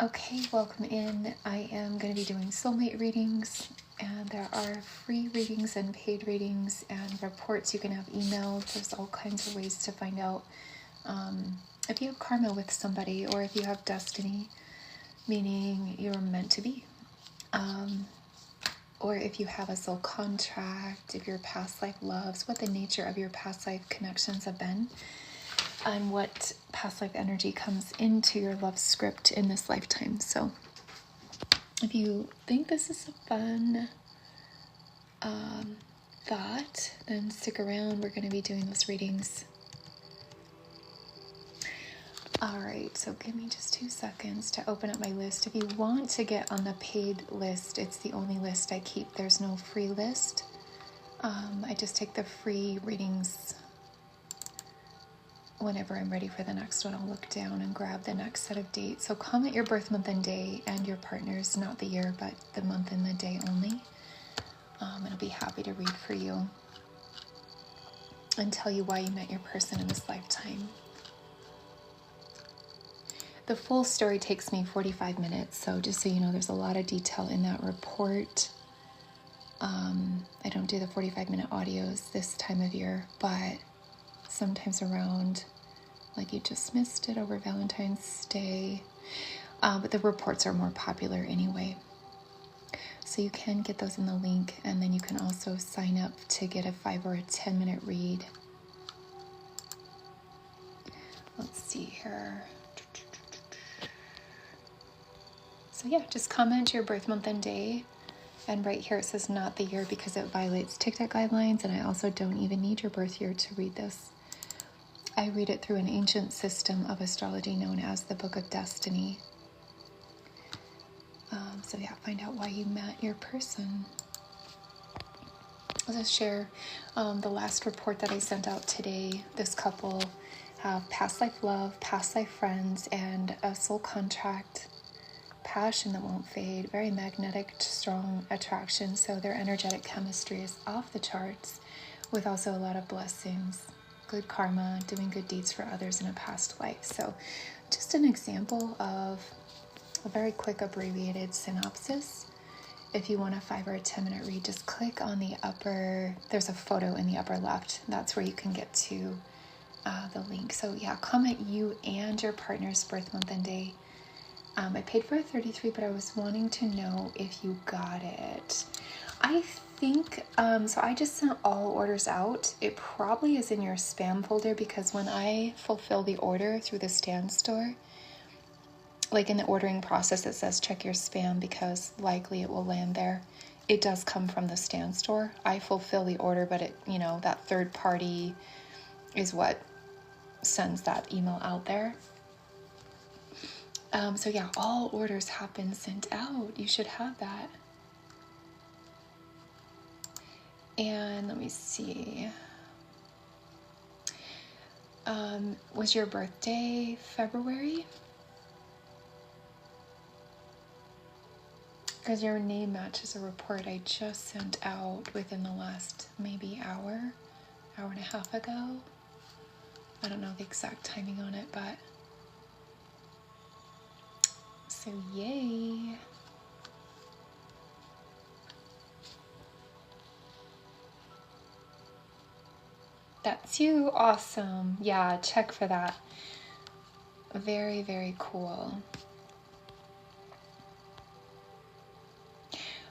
Okay, welcome in. I am going to be doing soulmate readings, and there are free readings and paid readings and reports you can have emailed. There's all kinds of ways to find out if you have karma with somebody or if you have destiny, meaning you're meant to be, or if you have a soul contract, if your past life loves, what the nature of your past life connections have been, and what past life energy comes into your love script in this lifetime. So if you think this is a fun thought, then stick around. We're going to be doing those readings. All right, so give me just 2 seconds to open up my list. If you want to get on the paid list, it's the only list I keep. There's no free list. I just take the free readings whenever I'm ready for the next one. I'll look down and grab the next set of dates. So comment your birth month and day and your partner's, not the year, but the month and the day only. And I'll be happy to read for you and tell you why you met your person in this lifetime. The full story takes me 45 minutes, so just so you know, there's a lot of detail in that report. I don't do the 45-minute audios this time of year, but sometimes around, like you just missed it over Valentine's Day. But the reports are more popular anyway. So you can get those in the link, and then you can also sign up to get a 5 or a 10-minute read. Let's see here. So yeah, just comment your birth month and day. And right here it says not the year because it violates TikTok guidelines, and I also don't even need your birth year to read this. I read it through an ancient system of astrology known as the Book of Destiny. So yeah, find out why you met your person. I'll just share the last report that I sent out today. This couple have past life love, past life friends, and a soul contract. Passion that won't fade, very magnetic, strong attraction. So their energetic chemistry is off the charts, with also a lot of blessings, good karma, doing good deeds for others in a past life. So just an example of a very quick abbreviated synopsis. If you want a 5 or a 10-minute read, just click on the upper, there's a photo in the upper left. That's where you can get to the link. So yeah, comment you and your partner's birth month and day. I paid for a 33, but I was wanting to know if you got it. I think, so I just sent all orders out. It probably is in your spam folder because when I fulfill the order through the Stand store, like in the ordering process, it says check your spam because likely it will land there. It does come from the Stand store. I fulfill the order, but it, that third party is what sends that email out there. So yeah, all orders have been sent out. You should have that. And let me see. Was your birthday February? Because your name matches a report I just sent out within the last maybe hour and a half ago. I don't know the exact timing on it, but so yay. That's you. Awesome. Yeah, check for that. Very, very cool.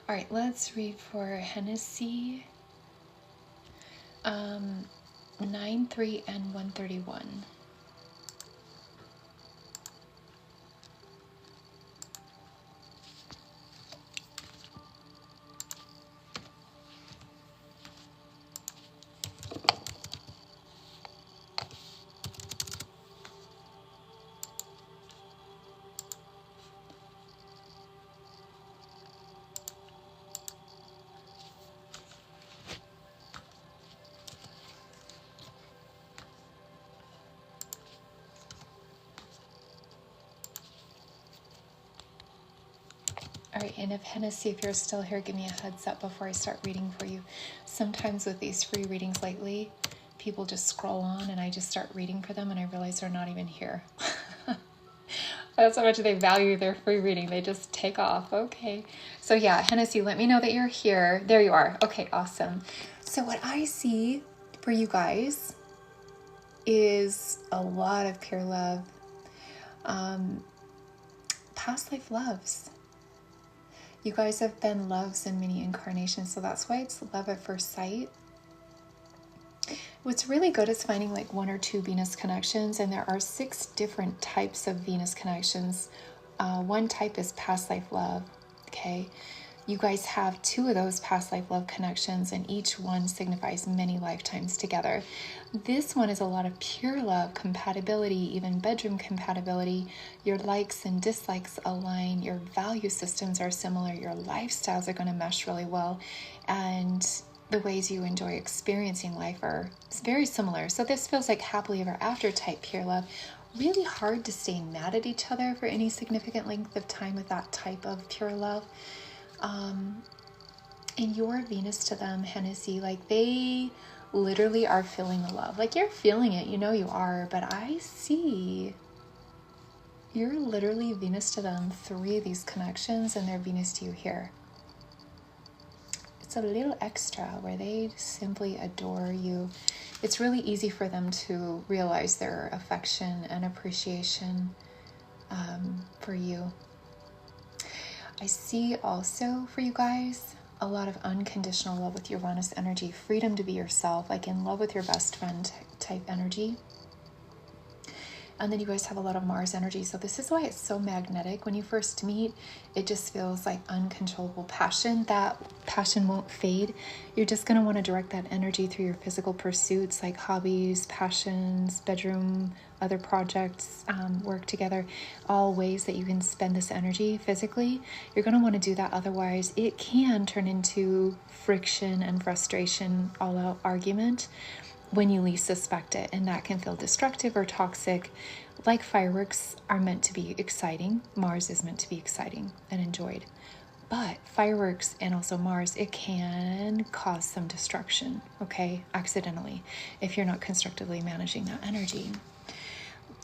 All right, let's read for Hennessy. 9, 3, and 131. All right, and if Hennessy, if you're still here, give me a heads up before I start reading for you. Sometimes with these free readings lately, people just scroll on and I just start reading for them and I realize they're not even here. That's how much they value their free reading. They just take off. Okay. So yeah, Hennessy, let me know that you're here. There you are. Okay, awesome. So what I see for you guys is a lot of pure love. Past life loves. You guys have been loves in many incarnations, so that's why it's love at first sight. What's really good is finding like 1 or 2 Venus connections, and there are 6 different types of Venus connections. One type is past life love, okay? You guys have 2 of those past life love connections, and each one signifies many lifetimes together. This one is a lot of pure love, compatibility, even bedroom compatibility. Your likes and dislikes align, your value systems are similar, your lifestyles are going to mesh really well, and the ways you enjoy experiencing life are very similar. So this feels like happily ever after type pure love. Really hard to stay mad at each other for any significant length of time with that type of pure love. And your Venus to them, Hennessy, like they literally are feeling the love. Like you're feeling it, you know you are, but I see you're literally Venus to them 3 of these connections, and they're Venus to you here. It's a little extra where they simply adore you. It's really easy for them to realize their affection and appreciation for you. I see also for you guys a lot of unconditional love with Uranus energy, freedom to be yourself, like in love with your best friend type energy. And then you guys have a lot of Mars energy. So this is why it's so magnetic. When you first meet, it just feels like uncontrollable passion. That passion won't fade. You're just going to want to direct that energy through your physical pursuits like hobbies, passions, bedroom, other projects, work together, all ways that you can spend this energy physically. You're going to want to do that. Otherwise, it can turn into friction and frustration, all out argument when you least suspect it, and that can feel destructive or toxic. Like fireworks are meant to be exciting, Mars is meant to be exciting and enjoyed, but fireworks and also Mars, it can cause some destruction, okay, accidentally, if you're not constructively managing that energy.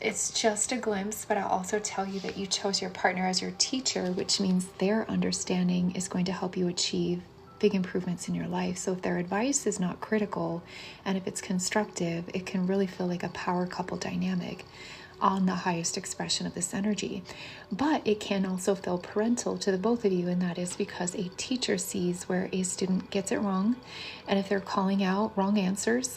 It's just a glimpse, but I'll also tell you that you chose your partner as your teacher, which means their understanding is going to help you achieve big improvements in your life. So if their advice is not critical and if it's constructive, it can really feel like a power couple dynamic on the highest expression of this energy. But it can also feel parental to the both of you, and that is because a teacher sees where a student gets it wrong, and if they're calling out wrong answers,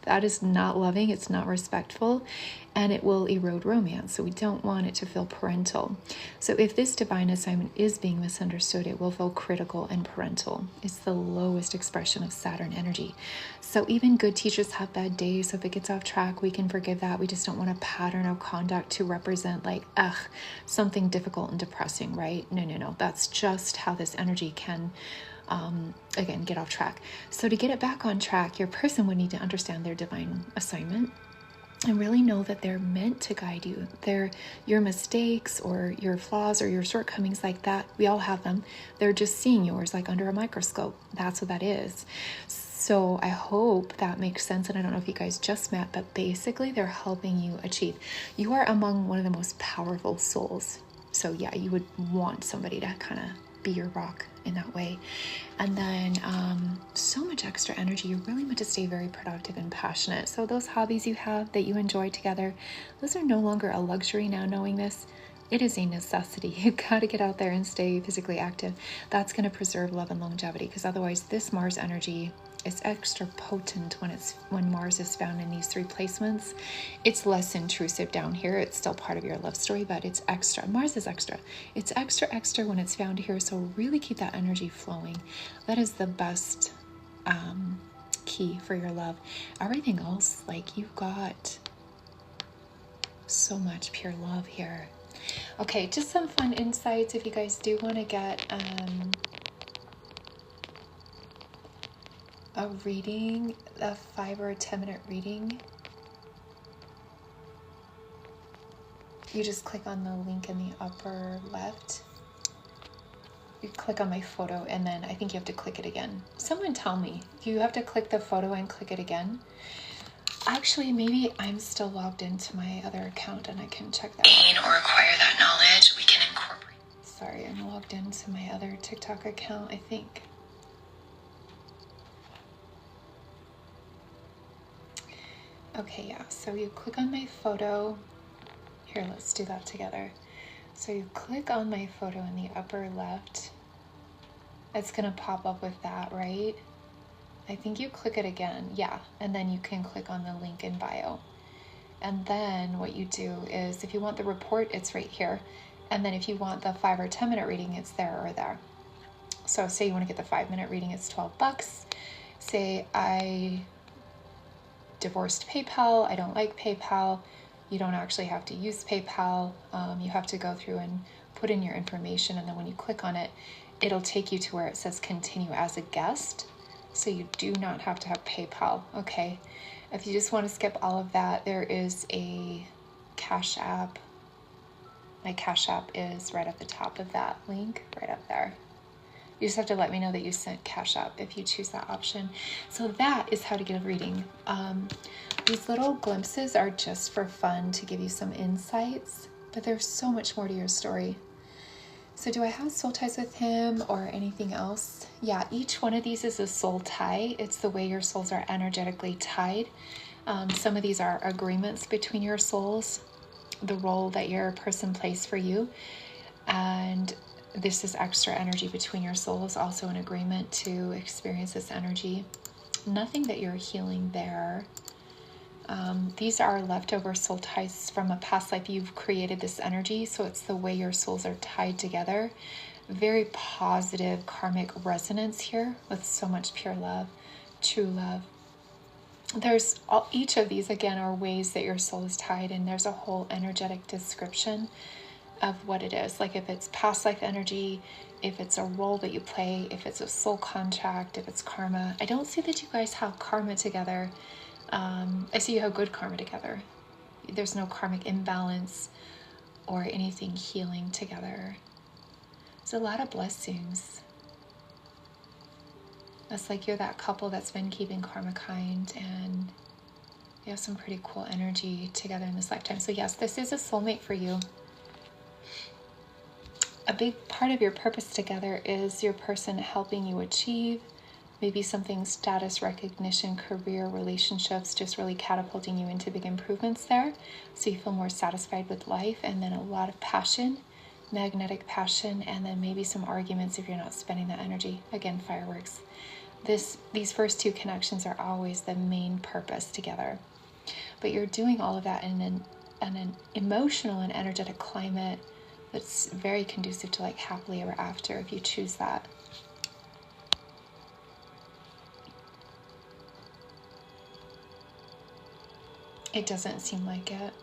that is not loving, it's not respectful, and it will erode romance. So we don't want it to feel parental. So if this divine assignment is being misunderstood, it will feel critical and parental. It's the lowest expression of Saturn energy. So even good teachers have bad days. So if it gets off track, we can forgive that. We just don't want a pattern of conduct to represent like, something difficult and depressing, right? No. That's just how this energy can again, get off track. So to get it back on track, your person would need to understand their divine assignment and really know that they're meant to guide you. Your mistakes or your flaws or your shortcomings like that, we all have them. They're just seeing yours like under a microscope. That's what that is. So I hope that makes sense. And I don't know if you guys just met, but basically they're helping you achieve. You are among one of the most powerful souls. So yeah, you would want somebody to kind of be your rock in that way. And then so much extra energy. You're really meant to stay very productive and passionate. So those hobbies you have that you enjoy together, those are no longer a luxury now. Knowing this, it is a necessity. You've got to get out there and stay physically active. That's going to preserve love and longevity, because otherwise this Mars energy is extra potent when Mars is found in these 3 placements. It's less intrusive down here. It's still part of your love story, but it's extra. Mars is extra. It's extra when it's found here. So really keep that energy flowing. That is the best key for your love. Everything else, like you've got so much pure love here. Okay, just some fun insights if you guys do want to get a reading, a 5 or a 10-minute reading. You just click on the link in the upper left. You click on my photo, and then I think you have to click it again. Someone tell me, do you have to click the photo and click it again? Actually, maybe I'm still logged into my other account and I can check that out. Or acquire that knowledge. Sorry, I'm logged into my other TikTok account, I think. Okay, yeah, so you click on my photo. Here, let's do that together. So you click on my photo in the upper left. It's gonna pop up with that, right? I think you click it again, yeah, and then you can click on the link in bio. And then what you do is, if you want the report, it's right here. And then if you want the 5 or 10 minute reading, it's there or there. So say you want to get the 5-minute reading, it's $12. Say I divorced PayPal, I don't like PayPal. You don't actually have to use PayPal. You have to go through and put in your information, and then when you click on it, it'll take you to where it says continue as a guest. So you do not have to have PayPal, okay? If you just want to skip all of that, there is a Cash App. My Cash App is right at the top of that link, right up there. You just have to let me know that you sent Cash App if you choose that option. So that is how to get a reading. These little glimpses are just for fun to give you some insights, but there's so much more to your story. So do I have soul ties with him or anything else? Yeah, each one of these is a soul tie. It's the way your souls are energetically tied. Some of these are agreements between your souls, the role that your person plays for you. And this is extra energy between your souls, also an agreement to experience this energy. Nothing that you're healing there. These are leftover soul ties from a past life. You've created this energy, so it's the way your souls are tied together. Very positive karmic resonance here with so much pure love, true love. There's each of these, again, are ways that your soul is tied, and there's a whole energetic description of what it is. Like if it's past life energy, if it's a role that you play, if it's a soul contract, if it's karma. I don't see that you guys have karma together. I see you have good karma together. There's no karmic imbalance or anything healing together. It's a lot of blessings. It's like you're that couple that's been keeping karma kind, and you have some pretty cool energy together in this lifetime. So yes, this is a soulmate for you. A big part of your purpose together is your person helping you achieve maybe something, status, recognition, career, relationships, just really catapulting you into big improvements there. So you feel more satisfied with life, and then a lot of passion, magnetic passion, and then maybe some arguments if you're not spending that energy. Again, fireworks. These first two connections are always the main purpose together. But you're doing all of that in an emotional and energetic climate that's very conducive to like happily ever after if you choose that. It doesn't seem like it.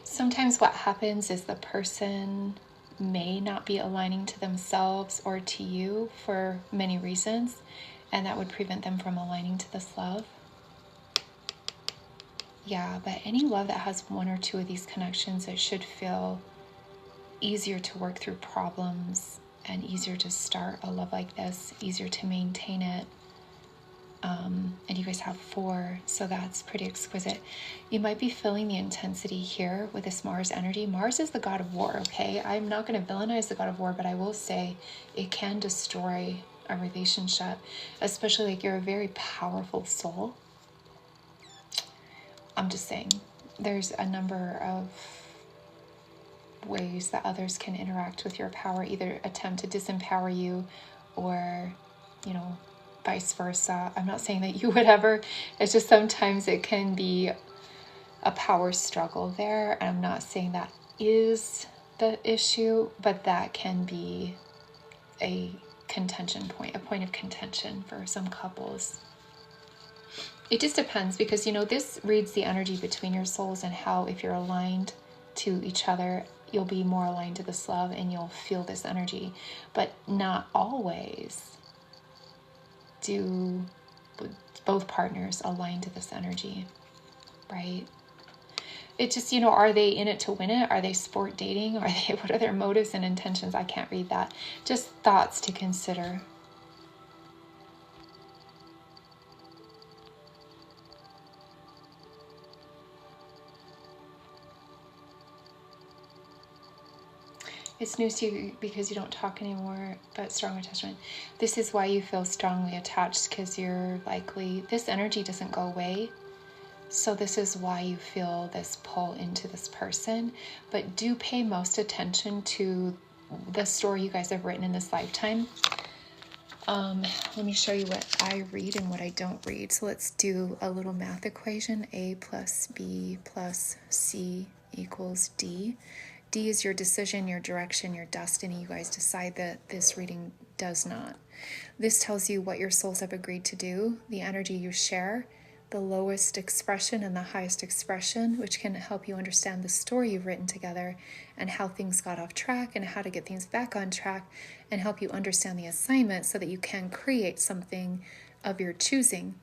Sometimes what happens is the person may not be aligning to themselves or to you for many reasons, and that would prevent them from aligning to this love. Yeah, but any love that has one or two of these connections, it should feel easier to work through problems and easier to start a love like this, easier to maintain it. And you guys have 4, so that's pretty exquisite. You might be feeling the intensity here with this Mars energy. Mars is the god of war, okay? I'm not going to villainize the god of war, but I will say it can destroy a relationship, especially like you're a very powerful soul. I'm just saying, there's a number of ways that others can interact with your power, either attempt to disempower you or, vice versa. I'm not saying that you would ever, it's just sometimes it can be a power struggle there. And I'm not saying that is the issue, but that can be a contention point, a point of contention for some couples. It just depends because, this reads the energy between your souls and how, if you're aligned to each other, you'll be more aligned to this love and you'll feel this energy. But not always do both partners align to this energy, right? It just, are they in it to win it? Are they sport dating? What are their motives and intentions? I can't read that. Just thoughts to consider. It's news to you because you don't talk anymore, but strong attachment. This is why you feel strongly attached, because you're likely, this energy doesn't go away. So this is why you feel this pull into this person. But do pay most attention to the story you guys have written in this lifetime. Let me show you what I read and what I don't read. So let's do a little math equation. A plus B plus C equals D. D is your decision, your direction, your destiny. You guys decide that. This reading does not. This tells you what your souls have agreed to do, the energy you share, the lowest expression and the highest expression, which can help you understand the story you've written together and how things got off track and how to get things back on track, and help you understand the assignment so that you can create something of your choosing.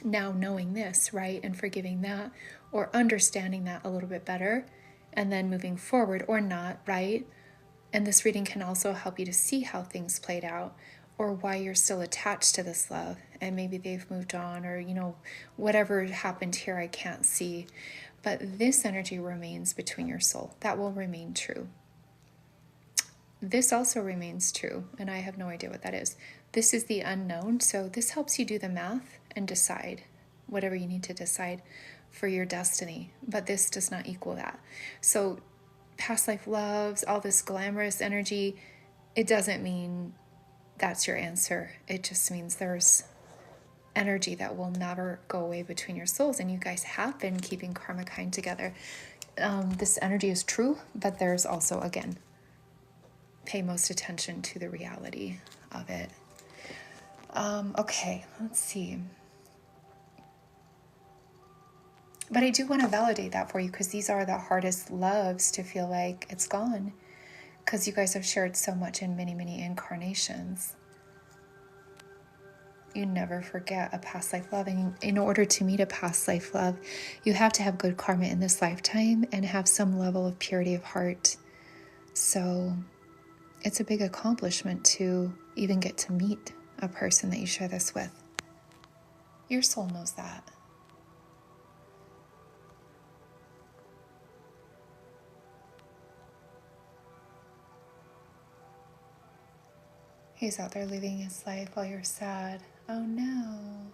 Now knowing this, right, and forgiving that, or understanding that a little bit better, and then moving forward or not, right? And this reading can also help you to see how things played out, or why you're still attached to this love, and maybe they've moved on, or whatever happened here I can't see, but this energy remains between your soul. That will remain true. This also remains true, and I have no idea what that is. This is the unknown, so this helps you do the math and decide whatever you need to decide for your destiny, but this does not equal that. So past life loves, all this glamorous energy, it doesn't mean that's your answer. It just means there's energy that will never go away between your souls, and you guys have been keeping karma kind together. This energy is true, but there's also, again, pay most attention to the reality of it. Okay, let's see. But I do want to validate that for you, because these are the hardest loves to feel like it's gone, because you guys have shared so much in many, many incarnations. You never forget a past life love. And in order to meet a past life love, you have to have good karma in this lifetime and have some level of purity of heart. So it's a big accomplishment to even get to meet a person that you share this with. Your soul knows that. He's out there living his life while you're sad. Oh no.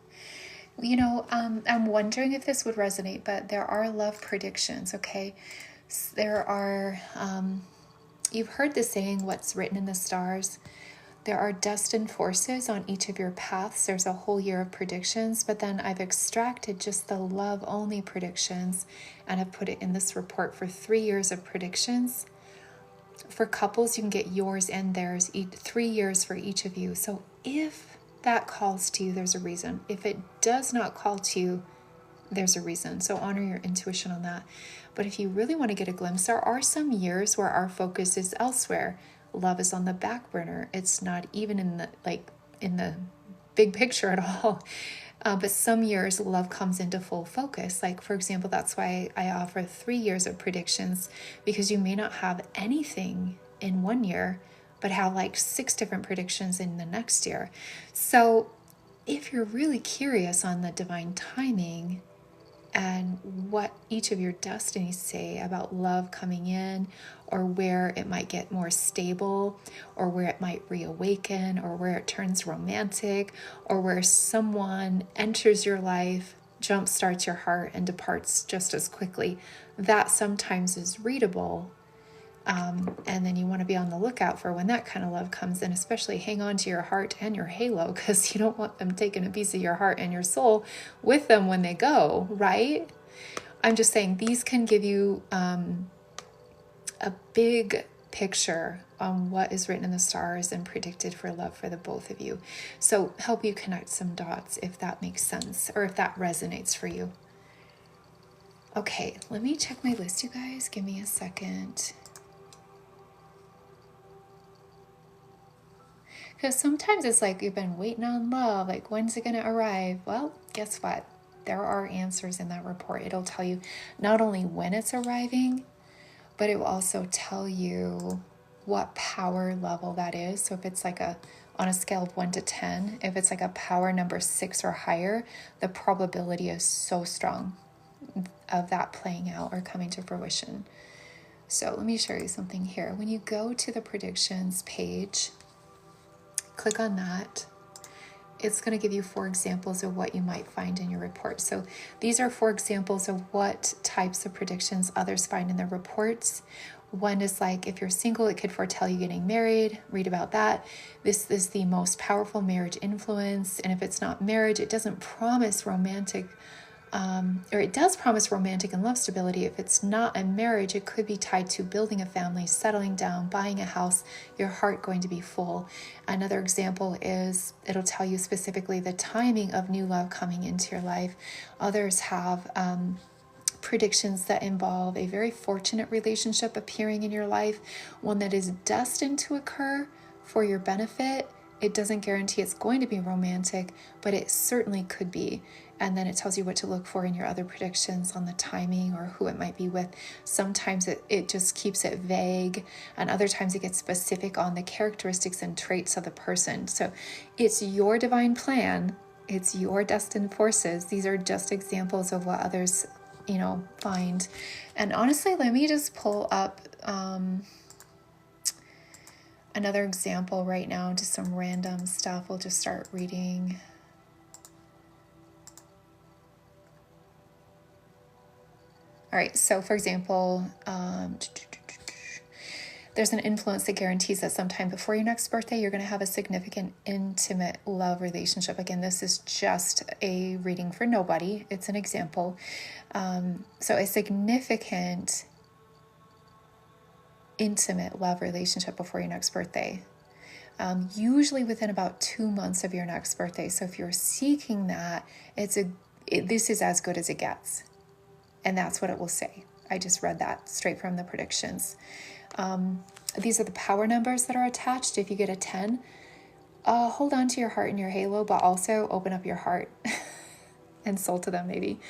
I'm wondering if this would resonate, but there are love predictions, okay? There are, you've heard the saying, what's written in the stars. There are destined forces on each of your paths. There's a whole year of predictions, but then I've extracted just the love-only predictions and have put it in this report for 3 years of predictions. For couples, you can get yours and theirs, 3 years for each of you. So if that calls to you, there's a reason. If it does not call to you, there's a reason. So honor your intuition on that. But if you really want to get a glimpse, there are some years where our focus is elsewhere. Love is on the back burner. It's not even in the big picture at all. But some years love comes into full focus. Like, for example, that's why I offer 3 years of predictions, because you may not have anything in 1 year, but have like 6 different predictions in the next year. So if you're really curious on the divine timing and what each of your destinies say about love coming in, or where it might get more stable, or where it might reawaken, or where it turns romantic, or where someone enters your life, jumpstarts your heart, and departs just as quickly, that sometimes is readable. And then you want to be on the lookout for when that kind of love comes in, especially hang on to your heart and your halo, because you don't want them taking a piece of your heart and your soul with them when they go, right? I'm just saying these can give you a big picture on what is written in the stars and predicted for love for the both of you. So help you connect some dots if that makes sense, or if that resonates for you. Okay, let me check my list, you guys. Give me a second. Because sometimes it's like you've been waiting on love, like when's it going to arrive? Well, guess what? There are answers in that report. It'll tell you not only when it's arriving, but it will also tell you what power level that is. So if it's like on a scale of 1 to 10, if it's like a power number 6 or higher, the probability is so strong of that playing out or coming to fruition. So let me show you something here. When you go to the predictions page, click on that. It's going to give you 4 examples of what you might find in your report. So these are 4 examples of what types of predictions others find in their reports. One is like, if you're single, it could foretell you getting married. Read about that. This is the most powerful marriage influence. And if it's not marriage, it doesn't promise romantic, or it does promise romantic and love stability. If it's not a marriage, it could be tied to building a family, settling down, buying a house, your heart going to be full. Another example is it'll tell you specifically the timing of new love coming into your life. Others have predictions that involve a very fortunate relationship appearing in your life, one that is destined to occur for your benefit. It doesn't guarantee it's going to be romantic, but it certainly could be. And then it tells you what to look for in your other predictions on the timing or who it might be with. Sometimes it just keeps it vague, and other times it gets specific on the characteristics and traits of the person. So it's your divine plan. It's your destined forces. These are just examples of what others, find. And honestly, let me just pull up another example right now, just some random stuff. We'll just start reading. All right, so for example, there's an influence that guarantees that sometime before your next birthday, you're going to have a significant, intimate love relationship. Again, this is just a reading for nobody. It's an example. So a significant, intimate love relationship before your next birthday. Usually within about 2 months of your next birthday. So if you're seeking that, this is as good as it gets. And that's what it will say. I just read that straight from the predictions. These are the power numbers that are attached. If you get a 10, hold on to your heart and your halo, but also open up your heart and soul to them, maybe.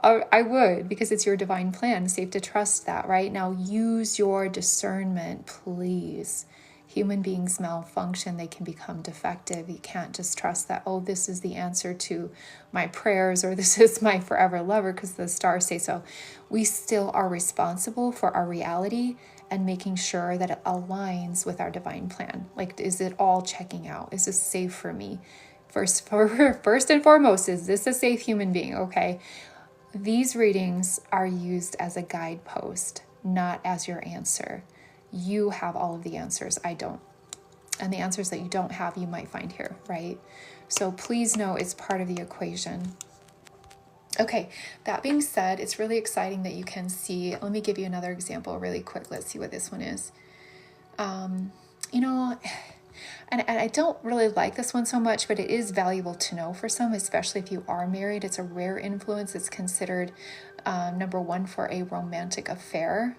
I would, because it's your divine plan. Safe to trust that, right? Now use your discernment, please. Human beings malfunction. They can become defective. You can't just trust that, oh, this is the answer to my prayers, or this is my forever lover because the stars say so. We still are responsible for our reality and making sure that it aligns with our divine plan. Like, is it all checking out? Is this safe for me? First and foremost, is this a safe human being? Okay. These readings are used as a guidepost, not as your answer. You have all of the answers. I don't. And the answers that you don't have, you might find here, right? So please know it's part of the equation. Okay, that being said, it's really exciting that you can see. Let me give you another example really quick. Let's see what this one is. And I don't really like this one so much, but it is valuable to know for some, especially if you are married. It's a rare influence. It's considered number 1 for a romantic affair.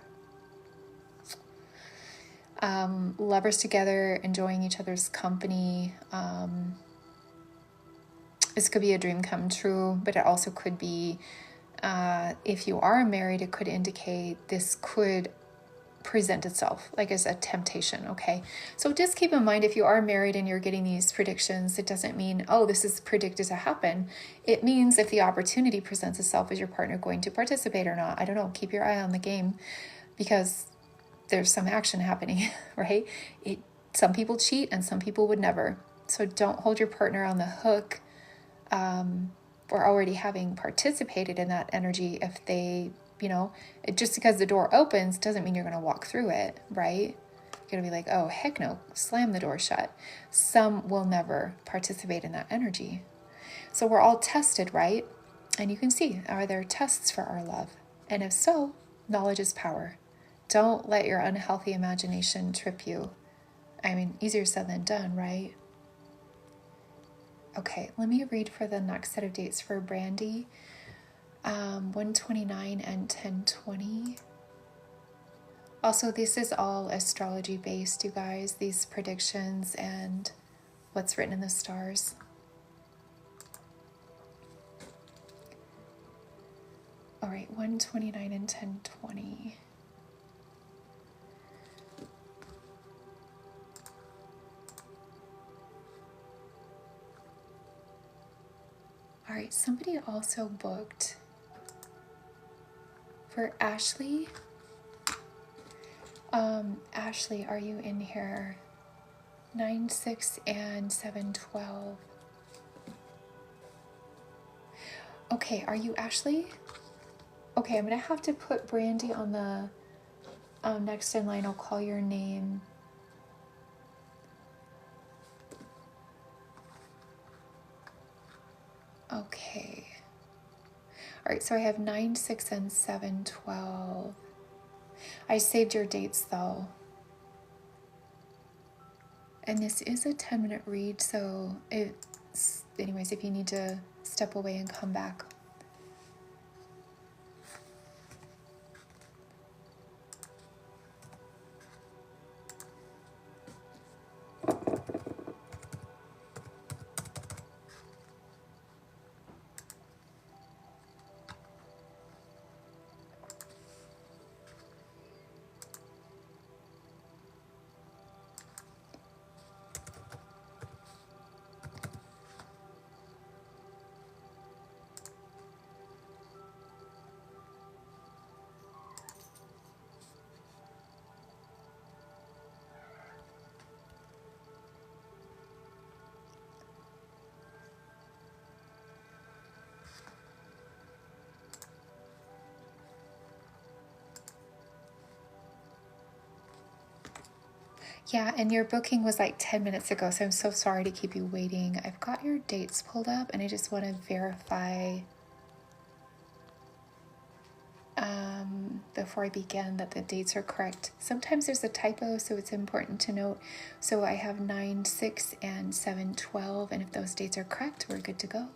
Lovers together, enjoying each other's company. This could be a dream come true, but it also could be, if you are married, it could indicate this could present itself like as a temptation. Okay, so just keep in mind, if you are married and you're getting these predictions, it doesn't mean, oh, this is predicted to happen. It means if the opportunity presents itself, is your partner going to participate or not? I don't know. Keep your eye on the game, because there's some action happening, right? Some people cheat and some people would never. So don't hold your partner on the hook for already having participated in that energy. If they, just because the door opens doesn't mean you're going to walk through it, right? You're going to be like, oh, heck no, slam the door shut. Some will never participate in that energy. So we're all tested, right? And you can see, are there tests for our love? And if so, knowledge is power. Don't let your unhealthy imagination trip you. I mean, easier said than done, right? Okay, let me read for the next set of dates for Brandy. 129 and 1020. Also, this is all astrology based, you guys, these predictions and what's written in the stars. All right, 129 and 1020. All right, somebody also booked for Ashley. Ashley, are you in here? 9-6 and 7-12. Okay, are you Ashley? Okay, I'm gonna have to put Brandy on the next in line. I'll call your name. Okay. All right, so I have 9-6 and 7-12. I saved your dates though. And this is a 10-minute read, so anyways, if you need to step away and come back. Yeah, and your booking was like 10 minutes ago, so I'm so sorry to keep you waiting. I've got your dates pulled up and I just want to verify before I begin that the dates are correct. Sometimes there's a typo, so it's important to note. So I have 9-6 and 7-12, and if those dates are correct, we're good to go.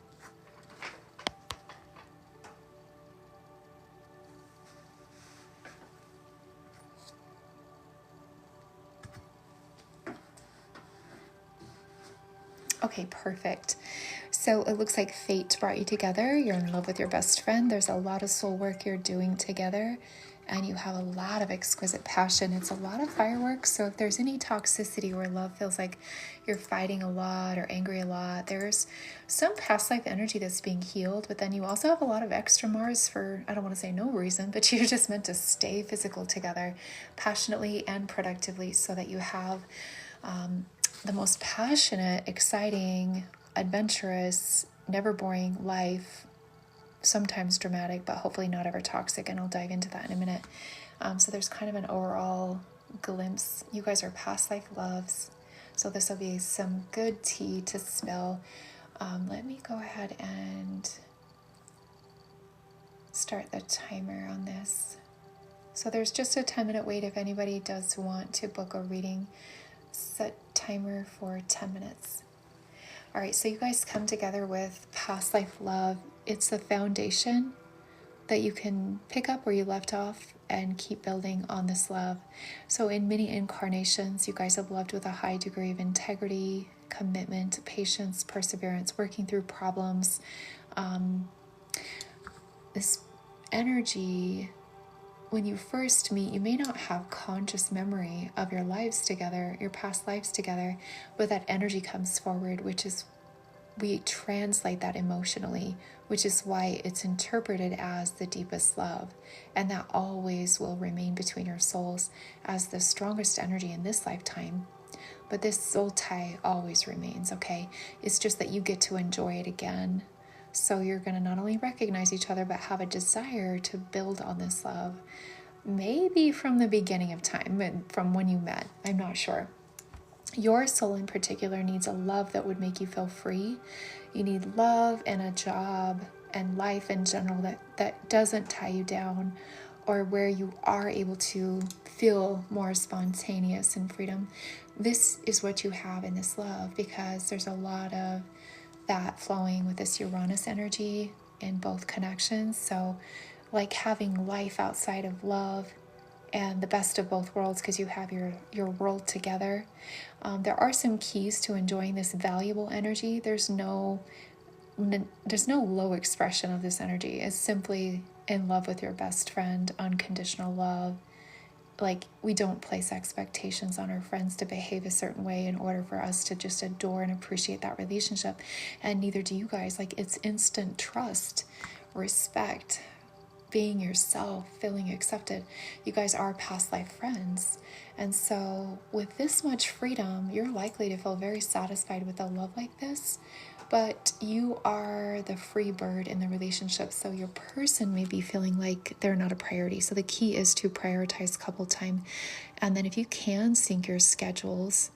Okay, perfect. So it looks like fate brought you together. You're in love with your best friend. There's a lot of soul work you're doing together, and you have a lot of exquisite passion. It's a lot of fireworks. So if there's any toxicity where love feels like you're fighting a lot or angry a lot, there's some past life energy that's being healed. But then you also have a lot of extra Mars for, I don't want to say no reason, but you're just meant to stay physical together passionately and productively so that you have the most passionate, exciting, adventurous, never boring life, sometimes dramatic, but hopefully not ever toxic, and I'll dive into that in a minute. So there's kind of an overall glimpse. You guys are past life loves, so this will be some good tea to spill. Let me go ahead and start the timer on this. So there's just a 10-minute wait if anybody does want to book a reading. Set timer for 10 minutes. All right, so you guys come together with past life love. It's the foundation that you can pick up where you left off and keep building on this love. So in many incarnations, you guys have loved with a high degree of integrity, commitment, patience, perseverance, working through problems. This energy, when you first meet, you may not have conscious memory of your lives together, your past lives together, but that energy comes forward, which is, we translate that emotionally, which is why it's interpreted as the deepest love. And that always will remain between your souls as the strongest energy in this lifetime. But this soul tie always remains, okay? It's just that you get to enjoy it again. So you're going to not only recognize each other, but have a desire to build on this love. Maybe from the beginning of time, from when you met, I'm not sure. Your soul in particular needs a love that would make you feel free. You need love and a job and life in general that doesn't tie you down, or where you are able to feel more spontaneous and freedom. This is what you have in this love, because there's a lot of that flowing with this Uranus energy in both connections. So like having life outside of love and the best of both worlds, because you have your world together. There are some keys to enjoying this valuable energy. There's no low expression of this energy. It's simply in love with your best friend, unconditional love. Like, we don't place expectations on our friends to behave a certain way in order for us to just adore and appreciate that relationship. And neither do you guys. Like, it's instant trust, respect, being yourself, feeling accepted. You guys are past life friends. And so with this much freedom, you're likely to feel very satisfied with a love like this, but you are the free bird in the relationship. So your person may be feeling like they're not a priority. So the key is to prioritize couple time. And then if you can sync your schedules,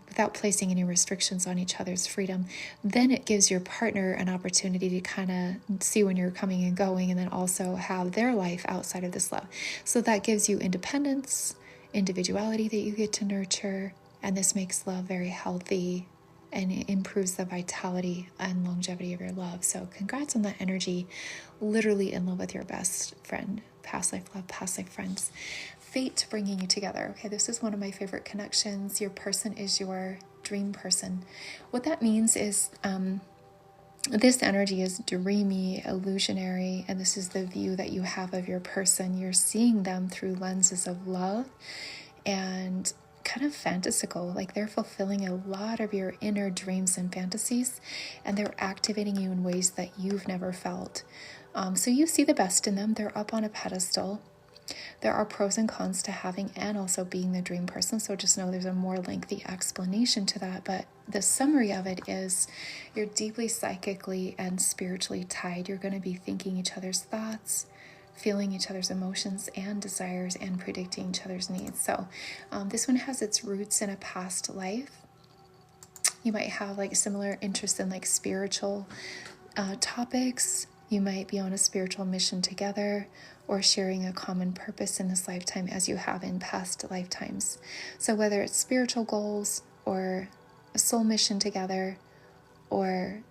without placing any restrictions on each other's freedom, then it gives your partner an opportunity to kind of see when you're coming and going, and then also have their life outside of this love. So that gives you independence, individuality that you get to nurture, and this makes love very healthy, and it improves the vitality and longevity of your love. So congrats on that energy. Literally in love with your best friend. Past life love, past life friends. Fate bringing you together. Okay, this is one of my favorite connections. Your person is your dream person. What that means is this energy is dreamy, illusionary, and this is the view that you have of your person. You're seeing them through lenses of love and kind of fantasical, like they're fulfilling a lot of your inner dreams and fantasies, and they're activating you in ways that you've never felt. So you see the best in them. They're up on a pedestal. There are pros and cons to having and also being the dream person, so just know there's a more lengthy explanation to that, but the summary of it is you're deeply psychically and spiritually tied. You're going to be thinking each other's thoughts, feeling each other's emotions and desires, and predicting each other's needs. So this one has its roots in a past life. You might have like similar interests in like spiritual topics. You might be on a spiritual mission together, or sharing a common purpose in this lifetime as you have in past lifetimes. So whether it's spiritual goals or a soul mission together, or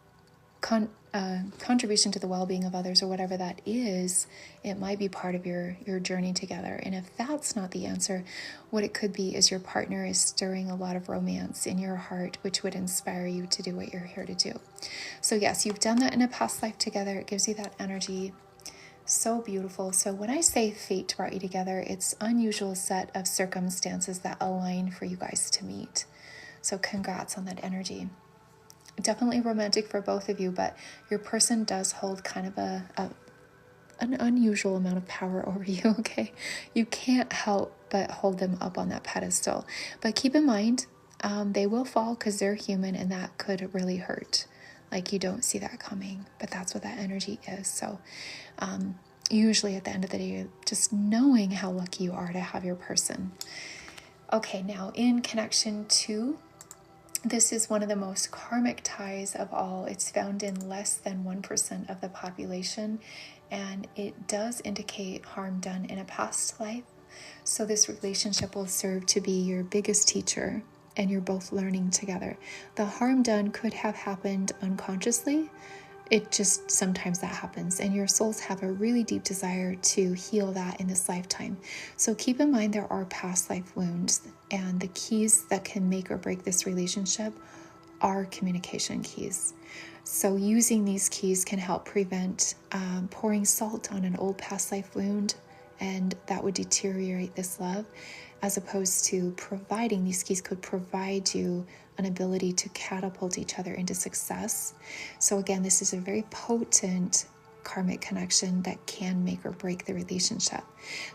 contribution to the well-being of others, or whatever that is, it might be part of your journey together. And if that's not the answer, what it could be is your partner is stirring a lot of romance in your heart, which would inspire you to do what you're here to do. So yes, you've done that in a past life together. It gives you that energy. So beautiful. So when I say fate brought you together, it's unusual set of circumstances that align for you guys to meet. So congrats on that energy. Definitely romantic for both of you, but your person does hold kind of an unusual amount of power over you, okay? You can't help but hold them up on that pedestal. But keep in mind, they will fall because they're human, and that could really hurt. Like you don't see that coming, but that's what that energy is. So usually at the end of the day, just knowing how lucky you are to have your person. Okay, now in connection to, this is one of the most karmic ties of all. It's found in less than 1% of the population, and it does indicate harm done in a past life. So this relationship will serve to be your biggest teacher, and you're both learning together. The harm done could have happened unconsciously. It just, sometimes that happens, and your souls have a really deep desire to heal that in this lifetime. So keep in mind there are past life wounds, and the keys that can make or break this relationship are communication keys. So using these keys can help prevent pouring salt on an old past life wound, and that would deteriorate this love, as opposed to providing, these keys could provide you an ability to catapult each other into success. So again, this is a very potent karmic connection that can make or break the relationship.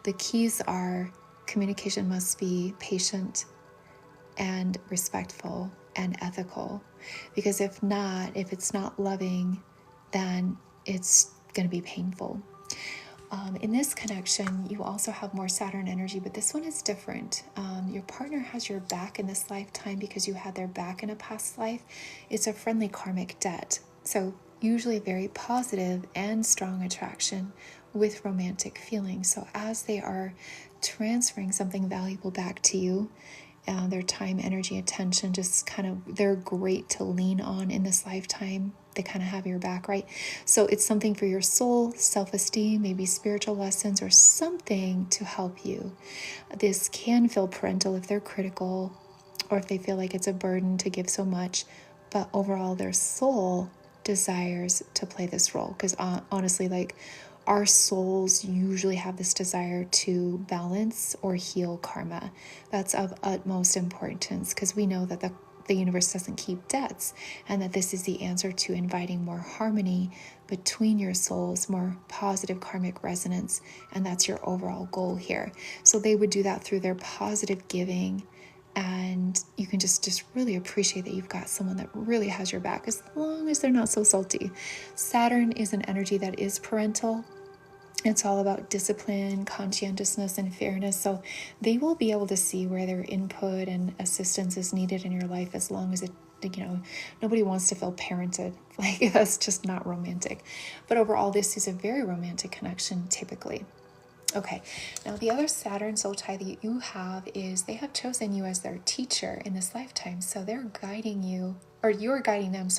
The keys are communication must be patient and respectful and ethical, because if it's not loving, then it's going to be painful. In this connection, you also have more Saturn energy, but this one is different. Your partner has your back in this lifetime because you had their back in a past life. It's a friendly karmic debt. So usually a very positive and strong attraction with romantic feelings. So as they are transferring something valuable back to you, their time, energy, attention, just kind of, they're great to lean on in this lifetime. They kind of have your back, right? So it's something for your soul, self-esteem, maybe spiritual lessons, or something to help you. This can feel parental if they're critical, or if they feel like it's a burden to give so much. But overall, their soul desires to play this role. Because honestly, like, our souls usually have this desire to balance or heal karma. That's of utmost importance, because we know that the the universe doesn't keep debts, and that this is the answer to inviting more harmony between your souls, more positive karmic resonance, and that's your overall goal here. So they would do that through their positive giving, and you can just really appreciate that you've got someone that really has your back, as long as they're not so salty. Saturn is an energy that is parental. It's all about discipline, conscientiousness, and fairness. So they will be able to see where their input and assistance is needed in your life, as long as it, nobody wants to feel parented. Like, that's just not romantic. But overall, this is a very romantic connection typically. Okay, now the other Saturn soul tie that you have is they have chosen you as their teacher in this lifetime. So they're guiding you, or you're guiding them,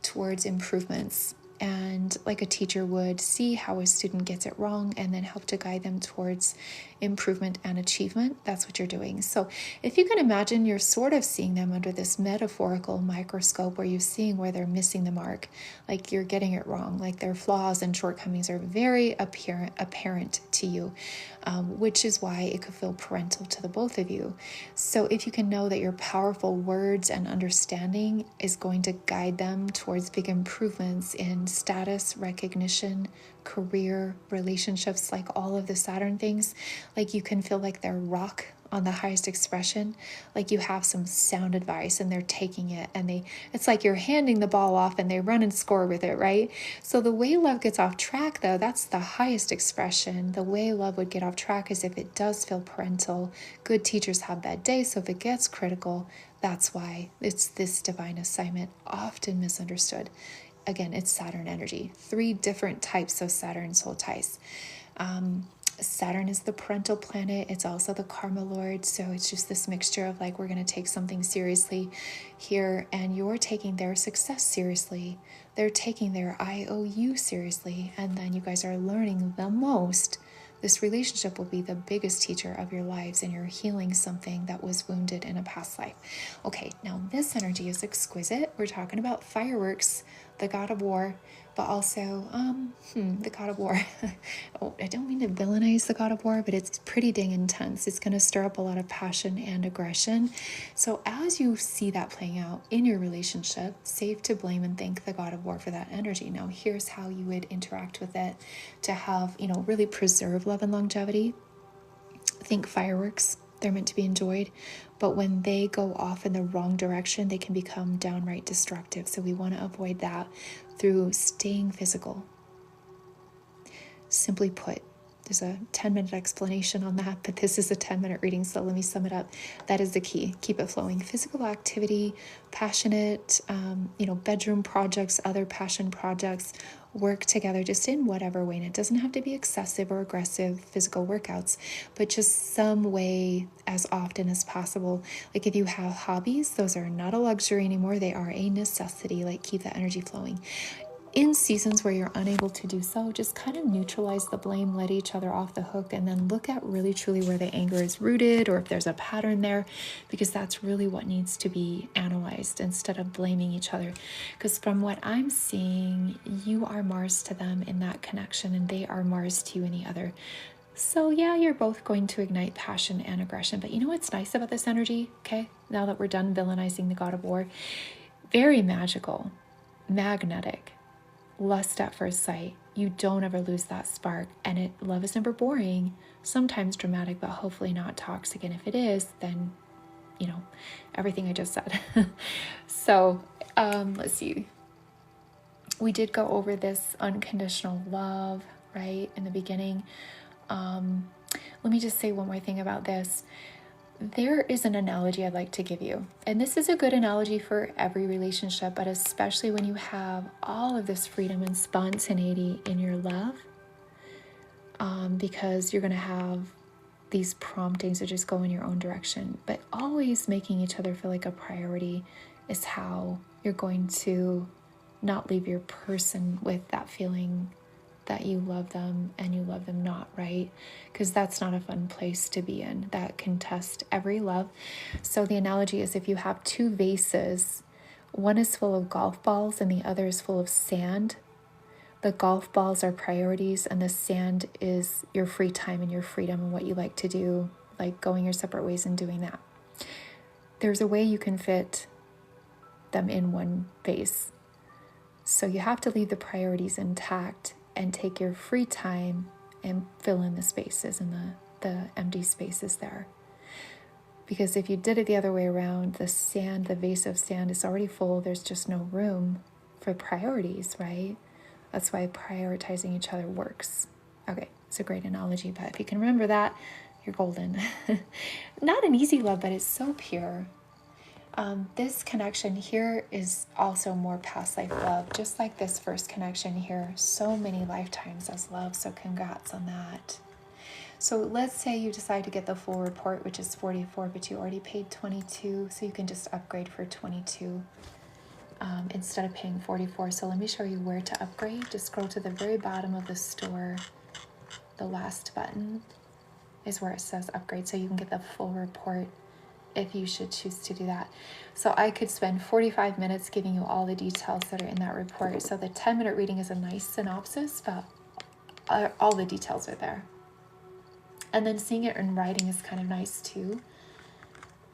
towards improvements. And like a teacher would see how a student gets it wrong and then help to guide them towards improvement and achievement. That's what you're doing. So if you can imagine, you're sort of seeing them under this metaphorical microscope where you're seeing where they're missing the mark, like you're getting it wrong, like their flaws and shortcomings are very apparent to you, which is why it could feel parental to the both of you. So if you can know that your powerful words and understanding is going to guide them towards big improvements in status, recognition, career, relationships, like all of the Saturn things, like you can feel like they're rock on the highest expression, like you have some sound advice and they're taking it, and it's like you're handing the ball off and they run and score with it, right? So the way love gets off track, though, that's the highest expression. The way love would get off track is if it does feel parental. Good teachers have bad days, so if it gets critical, that's why it's this divine assignment, often misunderstood. Again, it's Saturn energy. 3 different types of Saturn soul ties. Saturn is the parental planet. It's also the karma lord. So it's just this mixture of like, we're going to take something seriously here, and you're taking their success seriously. They're taking their IOU seriously. And then you guys are learning the most. This relationship will be the biggest teacher of your lives, and you're healing something that was wounded in a past life. Okay, now this energy is exquisite. We're talking about fireworks, the god of war, but also the god of war. Oh, I don't mean to villainize the god of war, but it's pretty dang intense. It's going to stir up a lot of passion and aggression. So as you see that playing out in your relationship, safe to blame and thank the god of war for that energy. Now here's how you would interact with it to have, really preserve love and longevity. Think fireworks. They're meant to be enjoyed, but when they go off in the wrong direction, they can become downright destructive. So we want to avoid that through staying physical. Simply put, there's a 10-minute explanation on that, but this is a 10-minute reading, so let me sum it up. That is the key. Keep it flowing. Physical activity, passionate, bedroom projects, other passion projects, work together just in whatever way. And it doesn't have to be excessive or aggressive physical workouts, but just some way as often as possible. Like if you have hobbies, those are not a luxury anymore. They are a necessity. Like keep that energy flowing. In seasons where you're unable to do so, just kind of neutralize the blame, let each other off the hook, and then look at really truly where the anger is rooted, or if there's a pattern there, because that's really what needs to be analyzed instead of blaming each other. Because from what I'm seeing, you are Mars to them in that connection, and they are Mars to you in the other. So yeah, you're both going to ignite passion and aggression. But you know what's nice about this energy, okay? Now that we're done villainizing the god of war, very magical, magnetic, lust at first sight. You don't ever lose that spark, and love is never boring, sometimes dramatic, but hopefully not toxic. And if it is, then everything I just said. So let's see, we did go over this unconditional love right in the beginning. Let me just say one more thing about this. There is an analogy I'd like to give you, and this is a good analogy for every relationship, but especially when you have all of this freedom and spontaneity in your love, because you're going to have these promptings to just go in your own direction, but always making each other feel like a priority is how you're going to not leave your person with that feeling that you love them and you love them not, right? Because that's not a fun place to be in. That can test every love. So the analogy is, if you have 2 vases, one is full of golf balls and the other is full of sand. The golf balls are priorities, and the sand is your free time and your freedom and what you like to do, like going your separate ways and doing that. There's a way you can fit them in one vase. So you have to leave the priorities intact and take your free time and fill in the spaces and the empty spaces there. Because if you did it the other way around, the vase of sand is already full. There's just no room for priorities, right? That's why prioritizing each other works. Okay, it's a great analogy, but if you can remember that, you're golden. Not an easy love, but it's so pure. This connection here is also more past life love, just like this first connection here. So many lifetimes as love, so congrats on that. So let's say you decide to get the full report, which is 44, but you already paid 22, so you can just upgrade for 22 instead of paying 44. So let me show you where to upgrade. Just scroll to the very bottom of the store. The last button is where it says upgrade, so you can get the full report if you should choose to do that. So I could spend 45 minutes giving you all the details that are in that report. So the 10-minute reading is a nice synopsis, but all the details are there. And then seeing it in writing is kind of nice too.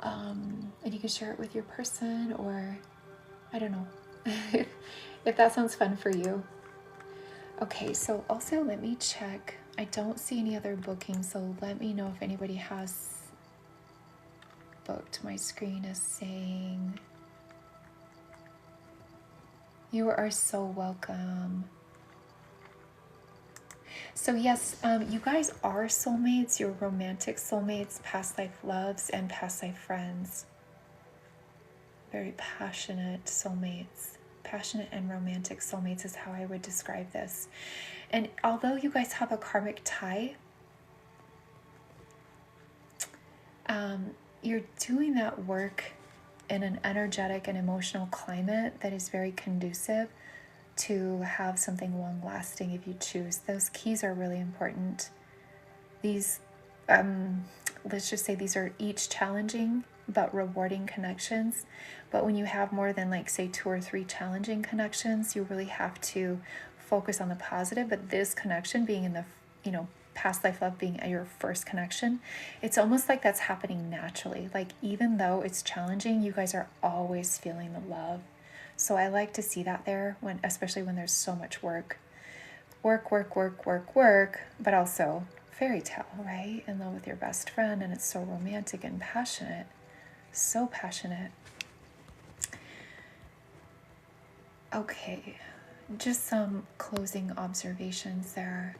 And you can share it with your person, or I don't know, if that sounds fun for you. Okay, so also let me check. I don't see any other bookings, so let me know if anybody has booked. My screen is saying, you are so welcome. So yes, you guys are soulmates. You're romantic soulmates, past life loves, and past life friends. Very passionate soulmates. Passionate and romantic soulmates is how I would describe this. And although you guys have a karmic tie, you're doing that work in an energetic and emotional climate that is very conducive to have something long-lasting if you choose. Those keys are really important. These, let's just say these are each challenging but rewarding connections. But when you have more than, like, say 2 or 3 challenging connections, you really have to focus on the positive. But this connection being in the, past life love being your first connection, it's almost like that's happening naturally. Like, even though it's challenging, you guys are always feeling the love. So I like to see that there, especially when there's so much work, but also fairy tale, right? In love with your best friend, and it's so romantic and passionate, so passionate. Okay, just some closing observations there.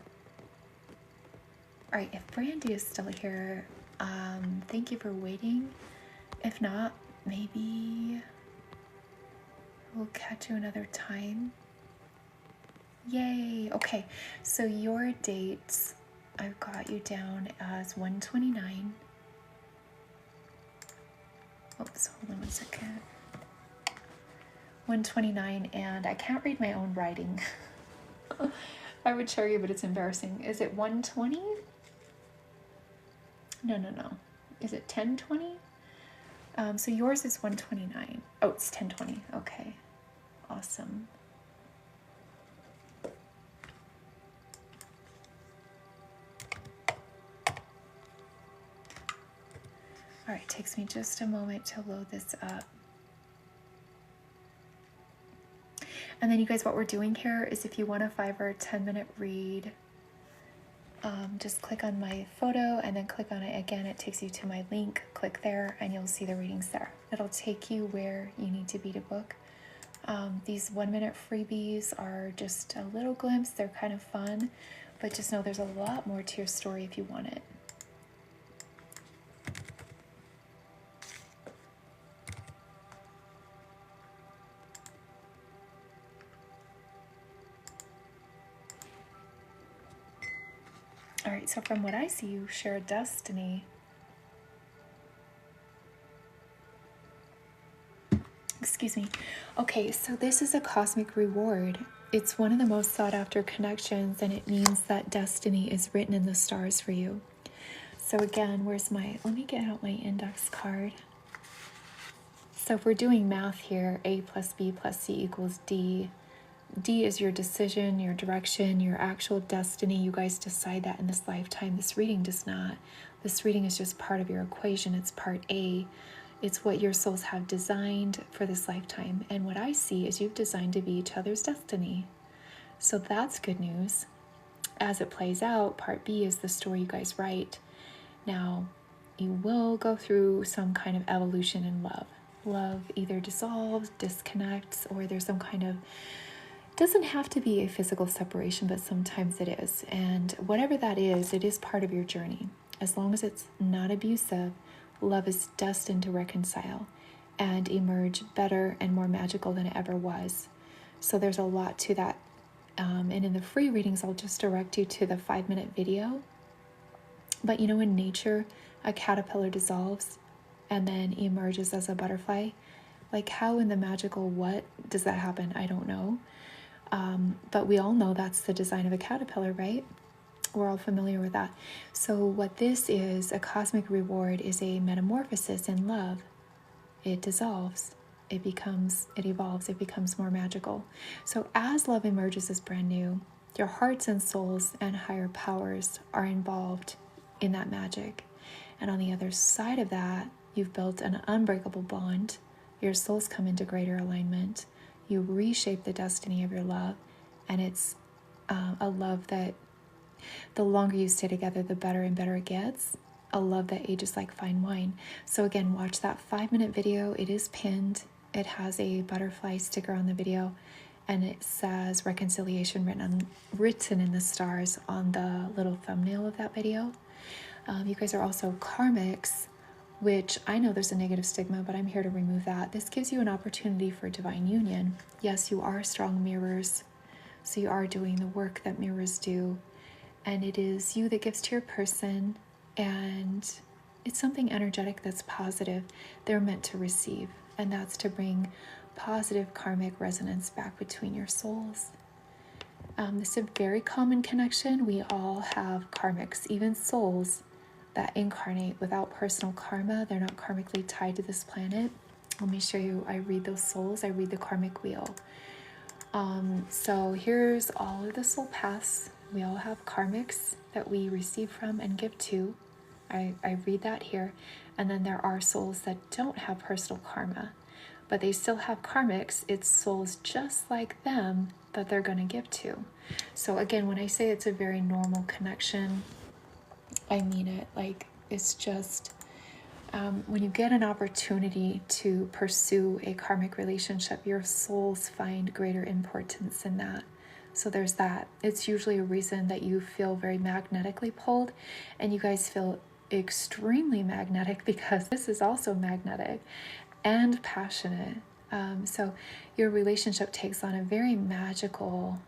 All right, if Brandy is still here, thank you for waiting. If not, maybe we'll catch you another time. Yay! Okay, so your dates, I've got you down as 129. Oops, hold on one second. 129, and I can't read my own writing. I would show you, but it's embarrassing. Is it 120? No. Is it 1020? So yours is 129. Oh, it's 1020. Okay. Awesome. All right, takes me just a moment to load this up. And then you guys, what we're doing here is if you want a 5 or 10-minute read, just click on my photo and then click on it again. It takes you to my link. Click there and you'll see the readings there. It'll take you where you need to be to book. These 1-minute freebies are just a little glimpse. They're kind of fun, but just know there's a lot more to your story if you want it. All right, so from what I see, you share a destiny. Excuse me. Okay, so this is a cosmic reward. It's one of the most sought after connections, and it means that destiny is written in the stars for you. So again, let me get out my index card. So if we're doing math here, A plus B plus C equals D. D is your decision, your direction, your actual destiny. You guys decide that in this lifetime. This reading does not. This reading is just part of your equation. It's part A. It's what your souls have designed for this lifetime. And what I see is you've designed to be each other's destiny. So that's good news. As it plays out, part B is the story you guys write. Now, you will go through some kind of evolution in love. Love either dissolves, disconnects, or there's some kind of, doesn't have to be a physical separation, but sometimes it is. And whatever that is, it is part of your journey. As long as it's not abusive, love is destined to reconcile and emerge better and more magical than it ever was. So there's a lot to that. And in the free readings, I'll just direct you to the 5-minute video. But you know, in nature, a caterpillar dissolves and then emerges as a butterfly. Like, how in the magical what does that happen? I don't know. But we all know that's the design of a caterpillar, right? We're all familiar with that. So what this is, a cosmic reward, is a metamorphosis in love. It dissolves. It evolves, it becomes more magical. So as love emerges as brand new, your hearts and souls and higher powers are involved in that magic. And on the other side of that, you've built an unbreakable bond. Your souls come into greater alignment. You reshape the destiny of your love. And it's a love that the longer you stay together, the better and better it gets. A love that ages like fine wine. So again, watch that 5-minute video. It is pinned. It has a butterfly sticker on the video, and it says reconciliation written in the stars on the little thumbnail of that video. You guys are also karmics, which I know there's a negative stigma, but I'm here to remove that. This gives you an opportunity for divine union. Yes, you are strong mirrors, so you are doing the work that mirrors do, and it is you that gives to your person, and it's something energetic that's positive. They're meant to receive. And that's to bring positive karmic resonance back between your souls. This is a very common connection. We all have karmics, even souls that incarnate without personal karma. They're not karmically tied to this planet. Let me show you. I read those souls. I read the karmic wheel. So here's all of the soul paths. We all have karmics that we receive from and give to. I read that here. And then there are souls that don't have personal karma, but they still have karmics. It's souls just like them that they're going to give to. So again, when I say it's a very normal connection, I mean it. Like, it's just when you get an opportunity to pursue a karmic relationship, your souls find greater importance in that. So there's that. It's usually a reason that you feel very magnetically pulled, and you guys feel extremely magnetic because this is also magnetic and passionate. So your relationship takes on a very magical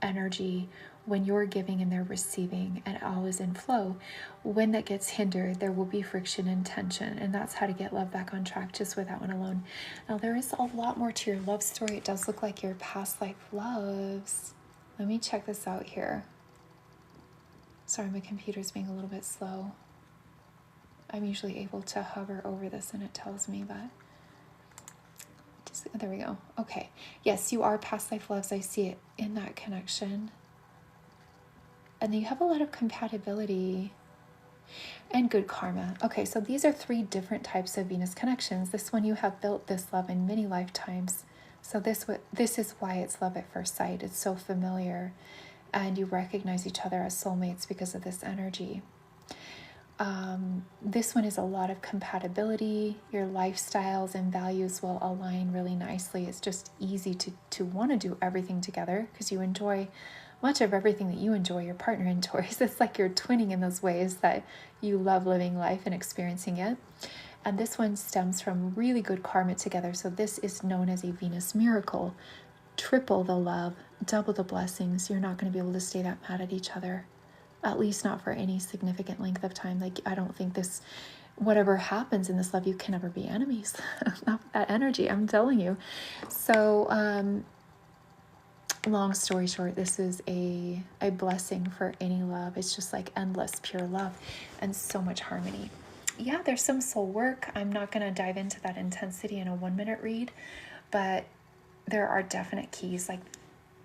energy when you're giving and they're receiving, and all is in flow. When that gets hindered, there will be friction and tension, and that's how to get love back on track, just with that one alone. Now, there is a lot more to your love story. It does look like your past life loves. Let me check this out here. Sorry, my computer's being a little bit slow. I'm usually able to hover over this and it tells me, but there we go. Okay. Yes, you are past life loves. I see it in that connection. And you have a lot of compatibility and good karma. Okay, so these are 3 different types of Venus connections. This one, you have built this love in many lifetimes. So this is why it's love at first sight. It's so familiar, and you recognize each other as soulmates because of this energy. This one is a lot of compatibility. Your lifestyles and values will align really nicely. It's just easy to want to do everything together because you enjoy much of everything that you enjoy, your partner enjoys. It's like you're twinning in those ways that you love living life and experiencing it. And this one stems from really good karma together. So this is known as a Venus miracle. Triple the love, double the blessings. You're not going to be able to stay that mad at each other. At least not for any significant length of time. Like, I don't think this, whatever happens in this love, you can never be enemies. Not that energy, I'm telling you. So, long story short, this is a blessing for any love. It's just like endless pure love and so much harmony. Yeah, there's some soul work. I'm not going to dive into that intensity in a 1-minute read, but there are definite keys. Like,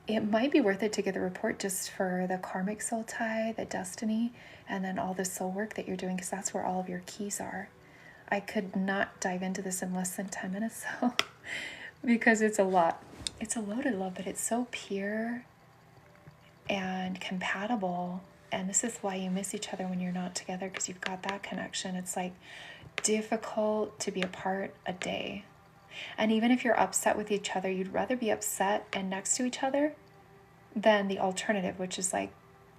it might be worth it to get the report just for the karmic soul tie, the destiny, and then all the soul work that you're doing, because that's where all of your keys are. I could not dive into this in less than 10 minutes, so because it's a lot. It's a loaded love, but it's so pure and compatible. And this is why you miss each other when you're not together, because you've got that connection. It's like difficult to be apart a day. And even if you're upset with each other, you'd rather be upset and next to each other than the alternative, which is like,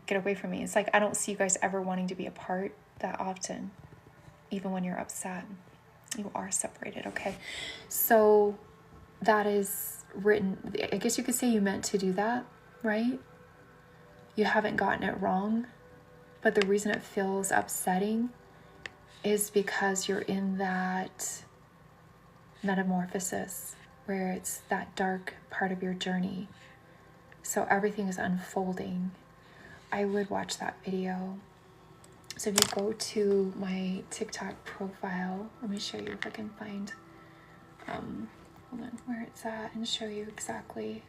get away from me. It's like, I don't see you guys ever wanting to be apart that often. Even when you're upset, you are separated, okay? So that is written. I guess you could say you meant to do that, right? You haven't gotten it wrong, but the reason it feels upsetting is because you're in that metamorphosis where it's that dark part of your journey. So everything is unfolding. I would watch that video. So if you go to my TikTok profile, let me show you if I can find, hold on, where it's at and show you exactly.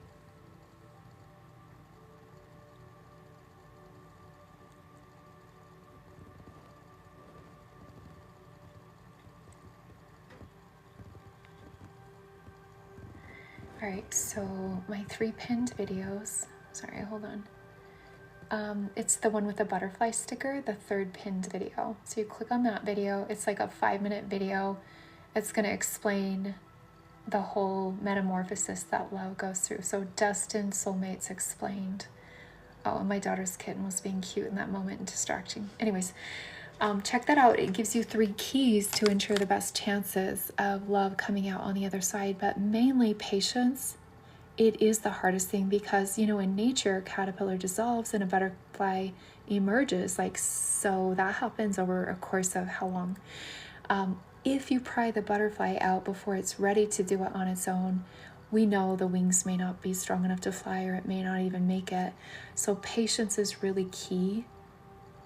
All right, so my 3 pinned videos, sorry, hold on. It's the one with the butterfly sticker, the 3rd pinned video. So you click on that video, it's like a 5-minute video. It's gonna explain the whole metamorphosis that love goes through. So destined soulmates explained. Oh, and my daughter's kitten was being cute in that moment and distracting. Anyways, check that out. It gives you 3 keys to ensure the best chances of love coming out on the other side, but mainly patience. It is the hardest thing because, you know, in nature, a caterpillar dissolves and a butterfly emerges. Like, so that happens over a course of how long? If you pry the butterfly out before it's ready to do it on its own, we know the wings may not be strong enough to fly, or it may not even make it. So patience is really key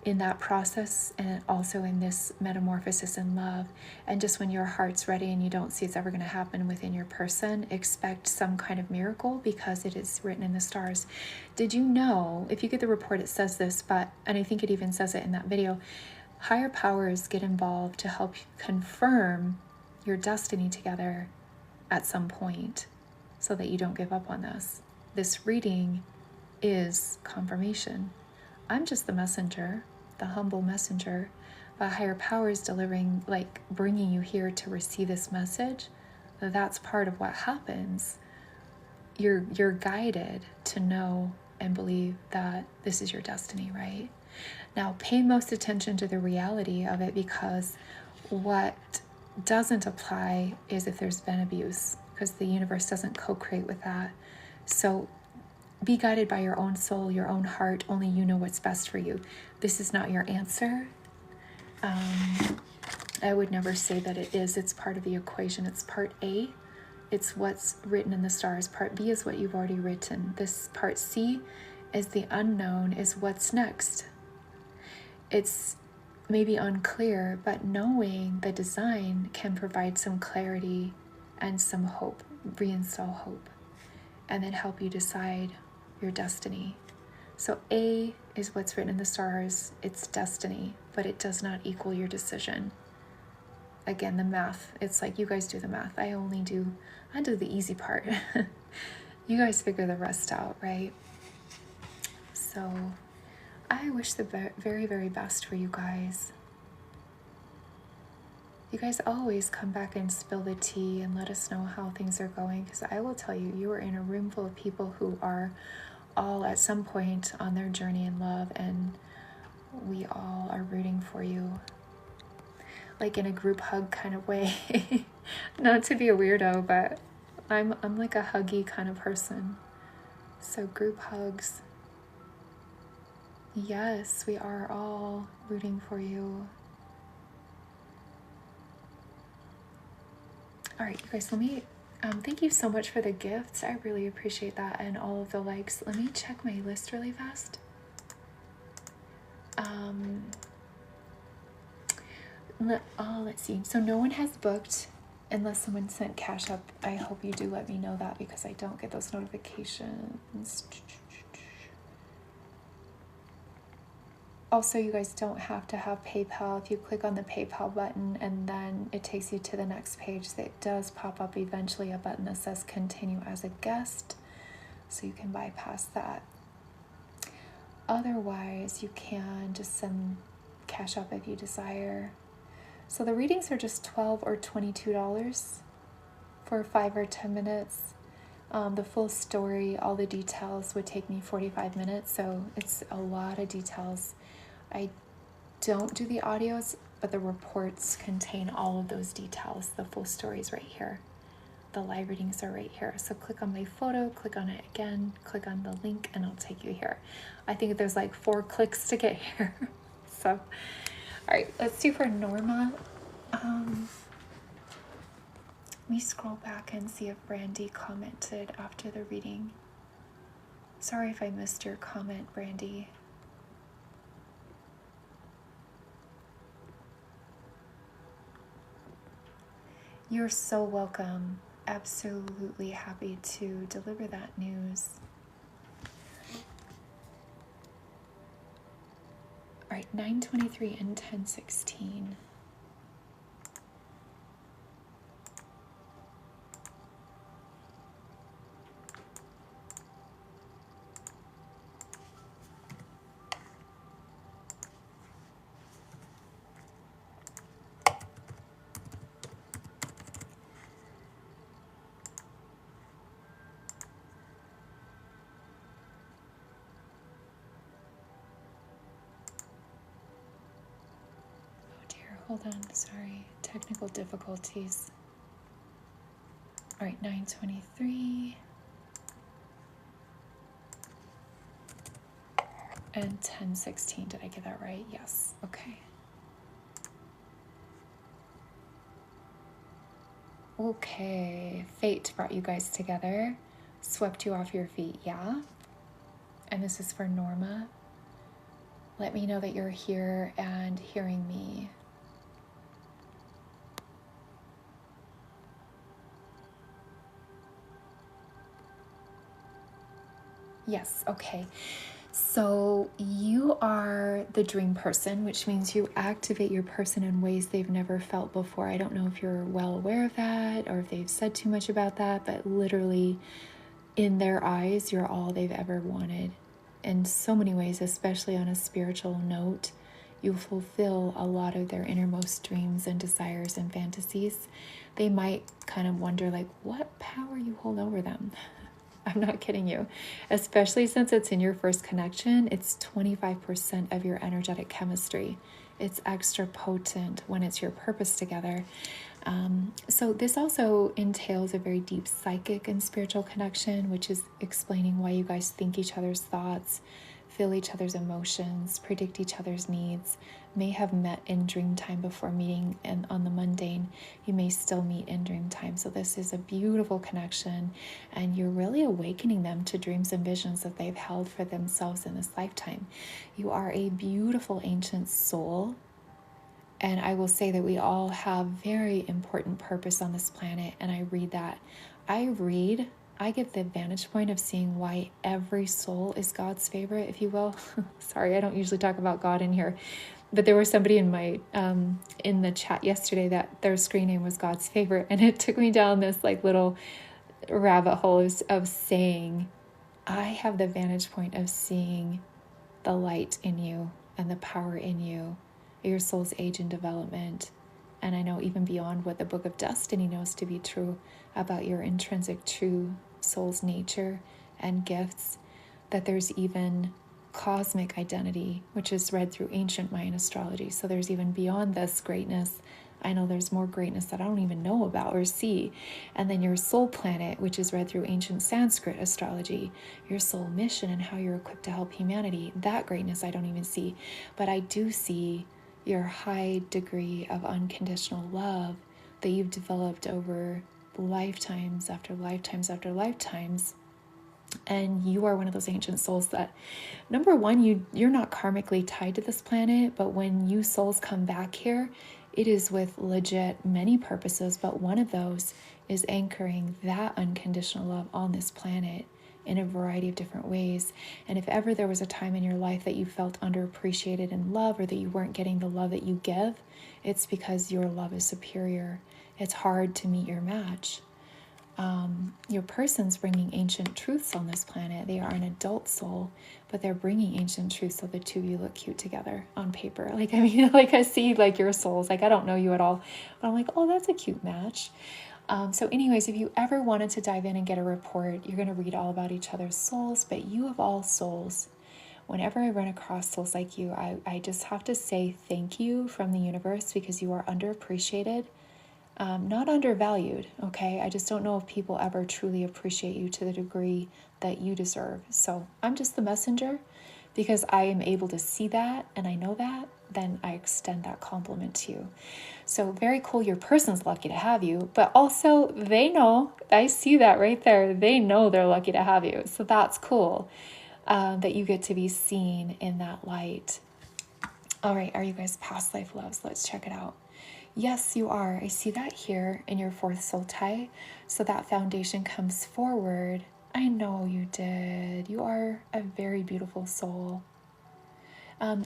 in that process, and also in this metamorphosis in love. And just when your heart's ready and you don't see it's ever going to happen within your person, expect some kind of miracle, because it is written in the stars. Did you know, if you get the report, it says this, but, and I think it even says it in that video, higher powers get involved to help confirm your destiny together at some point, so that you don't give up on this. This reading is confirmation. I'm just the messenger, the humble messenger, but higher powers delivering, like bringing you here to receive this message. That's part of what happens. You're guided to know and believe that this is your destiny, right? Now, pay most attention to the reality of it, because what doesn't apply is if there's been abuse, because the universe doesn't co-create with that. So be guided by your own soul, your own heart. Only you know what's best for you. This is not your answer. I would never say that it is. It's part of the equation. It's part A. It's what's written in the stars. Part B is what you've already written. This part C is the unknown, is what's next. It's maybe unclear, but knowing the design can provide some clarity and some hope, reinstall hope, and then help you decide your destiny. So A is what's written in the stars. It's destiny, but it does not equal your decision. Again, the math, it's like you guys do the math. I do the easy part. You guys figure the rest out, right? So I wish the very, very best for you guys. You guys always come back and spill the tea and let us know how things are going, because I will tell you, you are in a room full of people who are all at some point on their journey in love, and we all are rooting for you, like in a group hug kind of way. Not to be a weirdo, but I'm like a huggy kind of person. So group hugs. Yes, we are all rooting for you. All right, you guys, let me thank you so much for the gifts. I really appreciate that, and all of the likes. Let me check my list really fast. Let's see. So no one has booked unless someone sent cash up. I hope you do let me know that, because I don't get those notifications. Also, you guys don't have to have PayPal. If you click on the PayPal button and then it takes you to the next page, that does pop up eventually a button that says continue as a guest. So you can bypass that. Otherwise, you can just send cash up if you desire. So the readings are just $12 or $22 for 5 or 10 minutes. The full story, all the details would take me 45 minutes. So it's a lot of details. I don't do the audios, but the reports contain all of those details. The full story is right here. The live readings are right here. So click on my photo, click on it again, click on the link, and it'll take you here. I think there's like 4 clicks to get here. So, all right, let's do for Norma. Let me scroll back and see if Brandy commented after the reading. Sorry if I missed your comment, Brandy. You're so welcome. Absolutely happy to deliver that news. All right, 9:23 and 10:16. Hold on, sorry, technical difficulties. All right, 9:23 and 10:16. Did I get that right? Yes. Okay. Okay, fate brought you guys together, swept you off your feet, yeah? And this is for Norma. Let me know that you're here and hearing me. Yes, okay. So you are the dream person, which means you activate your person in ways they've never felt before. I don't know if you're well aware of that or if they've said too much about that, but literally in their eyes, you're all they've ever wanted. In so many ways, especially on a spiritual note, you fulfill a lot of their innermost dreams and desires and fantasies. They might kind of wonder, like, what power you hold over them. I'm not kidding you. Especially since it's in your first connection, it's 25% of your energetic chemistry. It's extra potent when it's your purpose together. So this also entails a very deep psychic and spiritual connection, which is explaining why you guys think each other's thoughts, feel each other's emotions, predict each other's needs, may have met in dream time before meeting, and on the mundane, you may still meet in dream time. So this is a beautiful connection, and you're really awakening them to dreams and visions that they've held for themselves in this lifetime. You are a beautiful ancient soul, and I will say that we all have very important purpose on this planet, and I read that. I get the vantage point of seeing why every soul is God's favorite, if you will. Sorry, I don't usually talk about God in here, but there was somebody in my in the chat yesterday that their screen name was God's favorite, and it took me down this like little rabbit hole of saying, I have the vantage point of seeing the light in you and the power in you, your soul's age and development. And I know even beyond what the Book of Destiny knows to be true about your intrinsic true soul's nature and gifts, that there's even cosmic identity, which is read through ancient Mayan astrology. So there's even beyond this greatness. I know there's more greatness that I don't even know about or see. And then your soul planet, which is read through ancient Sanskrit astrology, your soul mission and how you're equipped to help humanity. That greatness I don't even see. But I do see your high degree of unconditional love that you've developed over lifetimes after lifetimes after lifetimes. And you are one of those ancient souls that, number one, you're not karmically tied to this planet, but when you souls come back here, it is with legit many purposes, but one of those is anchoring that unconditional love on this planet in a variety of different ways. And if ever there was a time in your life that you felt underappreciated in love, or that you weren't getting the love that you give, it's because your love is superior. It's hard to meet your match. Your person's bringing ancient truths on this planet. They are an adult soul, but they're bringing ancient truths, so the two of you look cute together on paper. Like, I mean, like I see like your souls, like I don't know you at all, but I'm like, oh, that's a cute match. So anyways, if you ever wanted to dive in and get a report, you're going to read all about each other's souls, but you of all souls, whenever I run across souls like you, I just have to say thank you from the universe, because you are underappreciated. Not undervalued, okay? I just don't know if people ever truly appreciate you to the degree that you deserve. So I'm just the messenger, because I am able to see that and I know that, then I extend that compliment to you. So very cool, your person's lucky to have you, but also they know, I see that right there, they know they're lucky to have you. So that's cool, that you get to be seen in that light. All right, are you guys past life loves? Let's check it out. Yes, you are. I see that here in your fourth soul tie. So that foundation comes forward. I know you did. You are a very beautiful soul.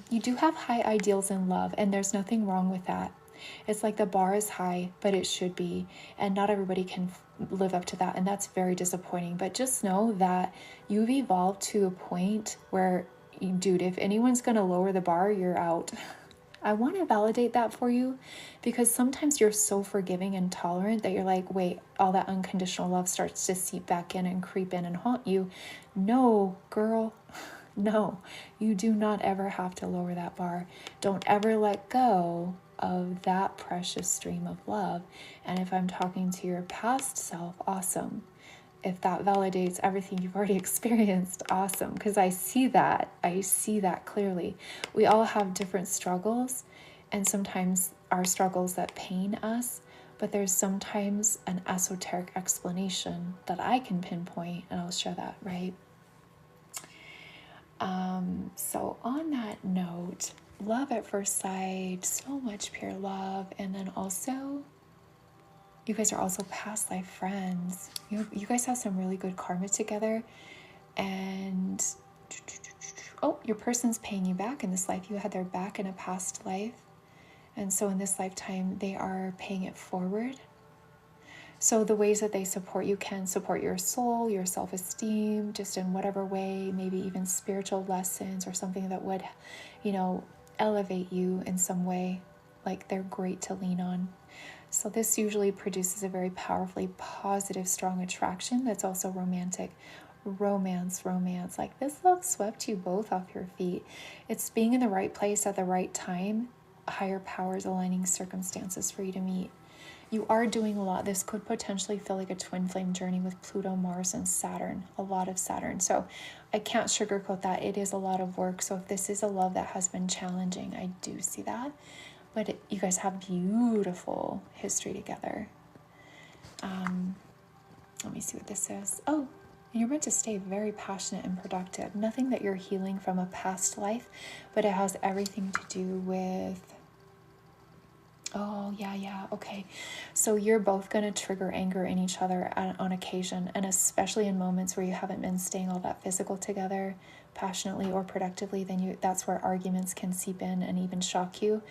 You do have high ideals in love, and there's nothing wrong with that. It's like the bar is high, but it should be. And not everybody can live up to that. And that's very disappointing. But just know that you've evolved to a point where, dude, if anyone's going to lower the bar, you're out. I want to validate that for you, because sometimes you're so forgiving and tolerant that you're like, wait, all that unconditional love starts to seep back in and creep in and haunt you. No, girl, no, you do not ever have to lower that bar. Don't ever let go of that precious stream of love. And if I'm talking to your past self, awesome. If that validates everything you've already experienced, awesome, because I see that clearly. We all have different struggles, and sometimes our struggles that pain us, but there's sometimes an esoteric explanation that I can pinpoint, and I'll share that, right? So on that note, love at first sight, so much pure love, and then also, you guys are also past life friends. You guys have some really good karma together. And, oh, your person's paying you back in this life. You had their back in a past life. And so in this lifetime, they are paying it forward. So the ways that they support you can support your soul, your self-esteem, just in whatever way, maybe even spiritual lessons or something that would, elevate you in some way. Like, they're great to lean on. So this usually produces a very powerfully positive, strong attraction that's also romantic. Romance. Like, this love swept you both off your feet. It's being in the right place at the right time, higher powers aligning circumstances for you to meet. You are doing a lot. This could potentially feel like a twin flame journey with Pluto, Mars, and Saturn. A lot of Saturn. So I can't sugarcoat that. It is a lot of work. So if this is a love that has been challenging, I do see that. But you guys have beautiful history together. Let me see what this is. Oh, you're meant to stay very passionate and productive. Nothing that you're healing from a past life, but it has everything to do with... Oh, yeah, okay. So you're both going to trigger anger in each other on occasion, and especially in moments where you haven't been staying all that physical together, passionately or productively, then that's where arguments can seep in and even shock you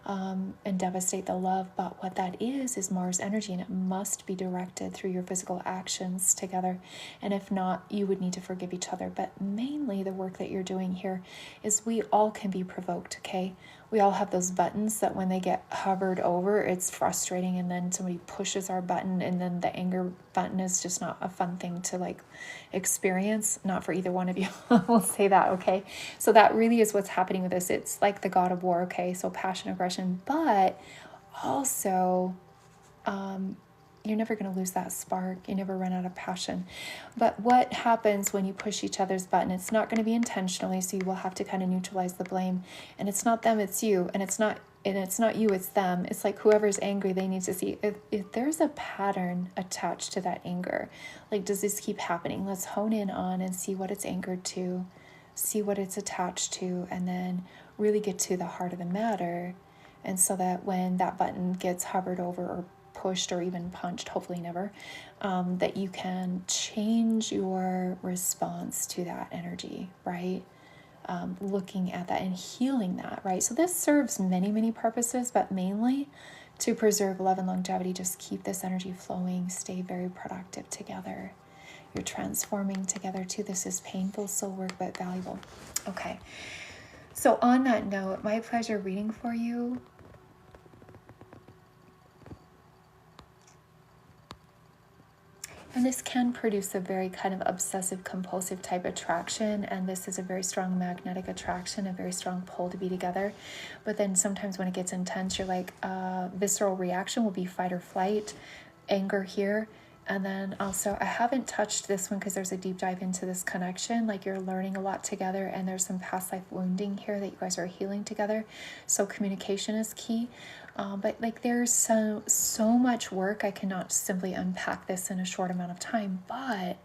and devastate the love. But what that is Mars energy, and it must be directed through your physical actions together. And if not, you would need to forgive each other. But mainly the work that you're doing here is we all can be provoked, okay? We all have those buttons that when they get hovered over, it's frustrating, and then somebody pushes our button, and then the anger button is just not a fun thing to like experience. Not for either one of you. We'll say that, okay? So that really is what's happening with this. It's like the god of war, okay? So passion, aggression, but also you're never going to lose that spark. You never run out of passion. But what happens when you push each other's button? It's not going to be intentionally, so you will have to kind of neutralize the blame. And it's not them, it's you. And it's not you, it's them. It's like whoever's angry, they need to see if there's a pattern attached to that anger. Like, does this keep happening? Let's hone in on and see what it's angered to, see what it's attached to, and then really get to the heart of the matter. And so that when that button gets hovered over or pushed or even punched, hopefully never, that you can change your response to that energy, right? Looking at that and healing that, right? So this serves many, many purposes, but mainly to preserve love and longevity. Just keep this energy flowing, stay very productive together. You're transforming together too. This is painful soul work, but valuable. Okay. So on that note, my pleasure reading for you. And this can produce a very kind of obsessive compulsive type attraction. And this is a very strong magnetic attraction, a very strong pull to be together. But then sometimes when it gets intense, you're like, visceral reaction will be fight or flight, anger here. And then also, I haven't touched this one because there's a deep dive into this connection. Like you're learning a lot together and there's some past life wounding here that you guys are healing together. So communication is key. But like there's so much work. I cannot simply unpack this in a short amount of time, but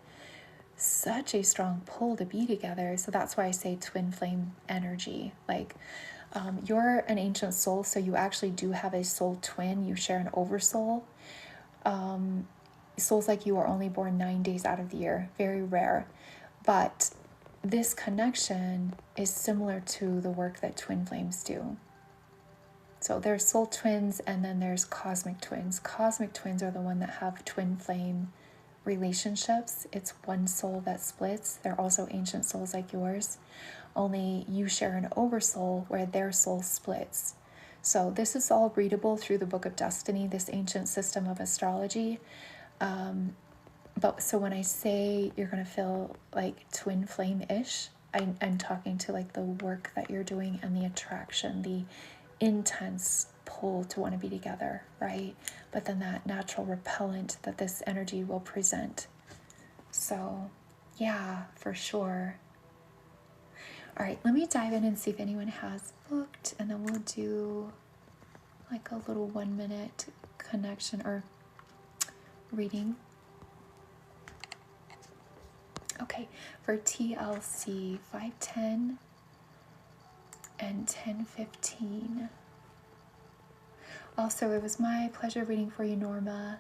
such a strong pull to be together. So that's why I say twin flame energy. Like you're an ancient soul, so you actually do have a soul twin. You share an oversoul. Souls like you are only born 9 days out of the year, very rare. But this connection is similar to the work that twin flames do. So there's soul twins and then there's cosmic twins. Cosmic twins are the one that have twin flame relationships. It's one soul that splits. They're also ancient souls like yours. Only you share an oversoul where their soul splits. So this is all readable through the Book of Destiny, this ancient system of astrology. But so when I say you're going to feel like twin flame-ish, I'm talking to like the work that you're doing and the attraction, the intense pull to want to be together, right? But then that natural repellent that this energy will present. So yeah, for sure. All right, let me dive in and see if anyone has booked, and then we'll do like a little 1 minute connection or reading. Okay, for TLC 510 and 1015. Also, it was my pleasure reading for you, Norma.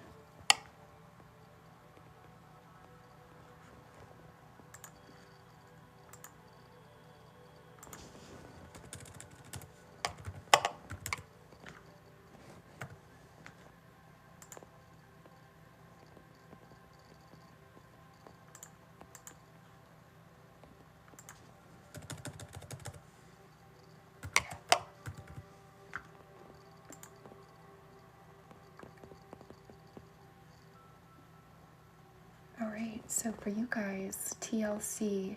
Alright, so for you guys, TLC,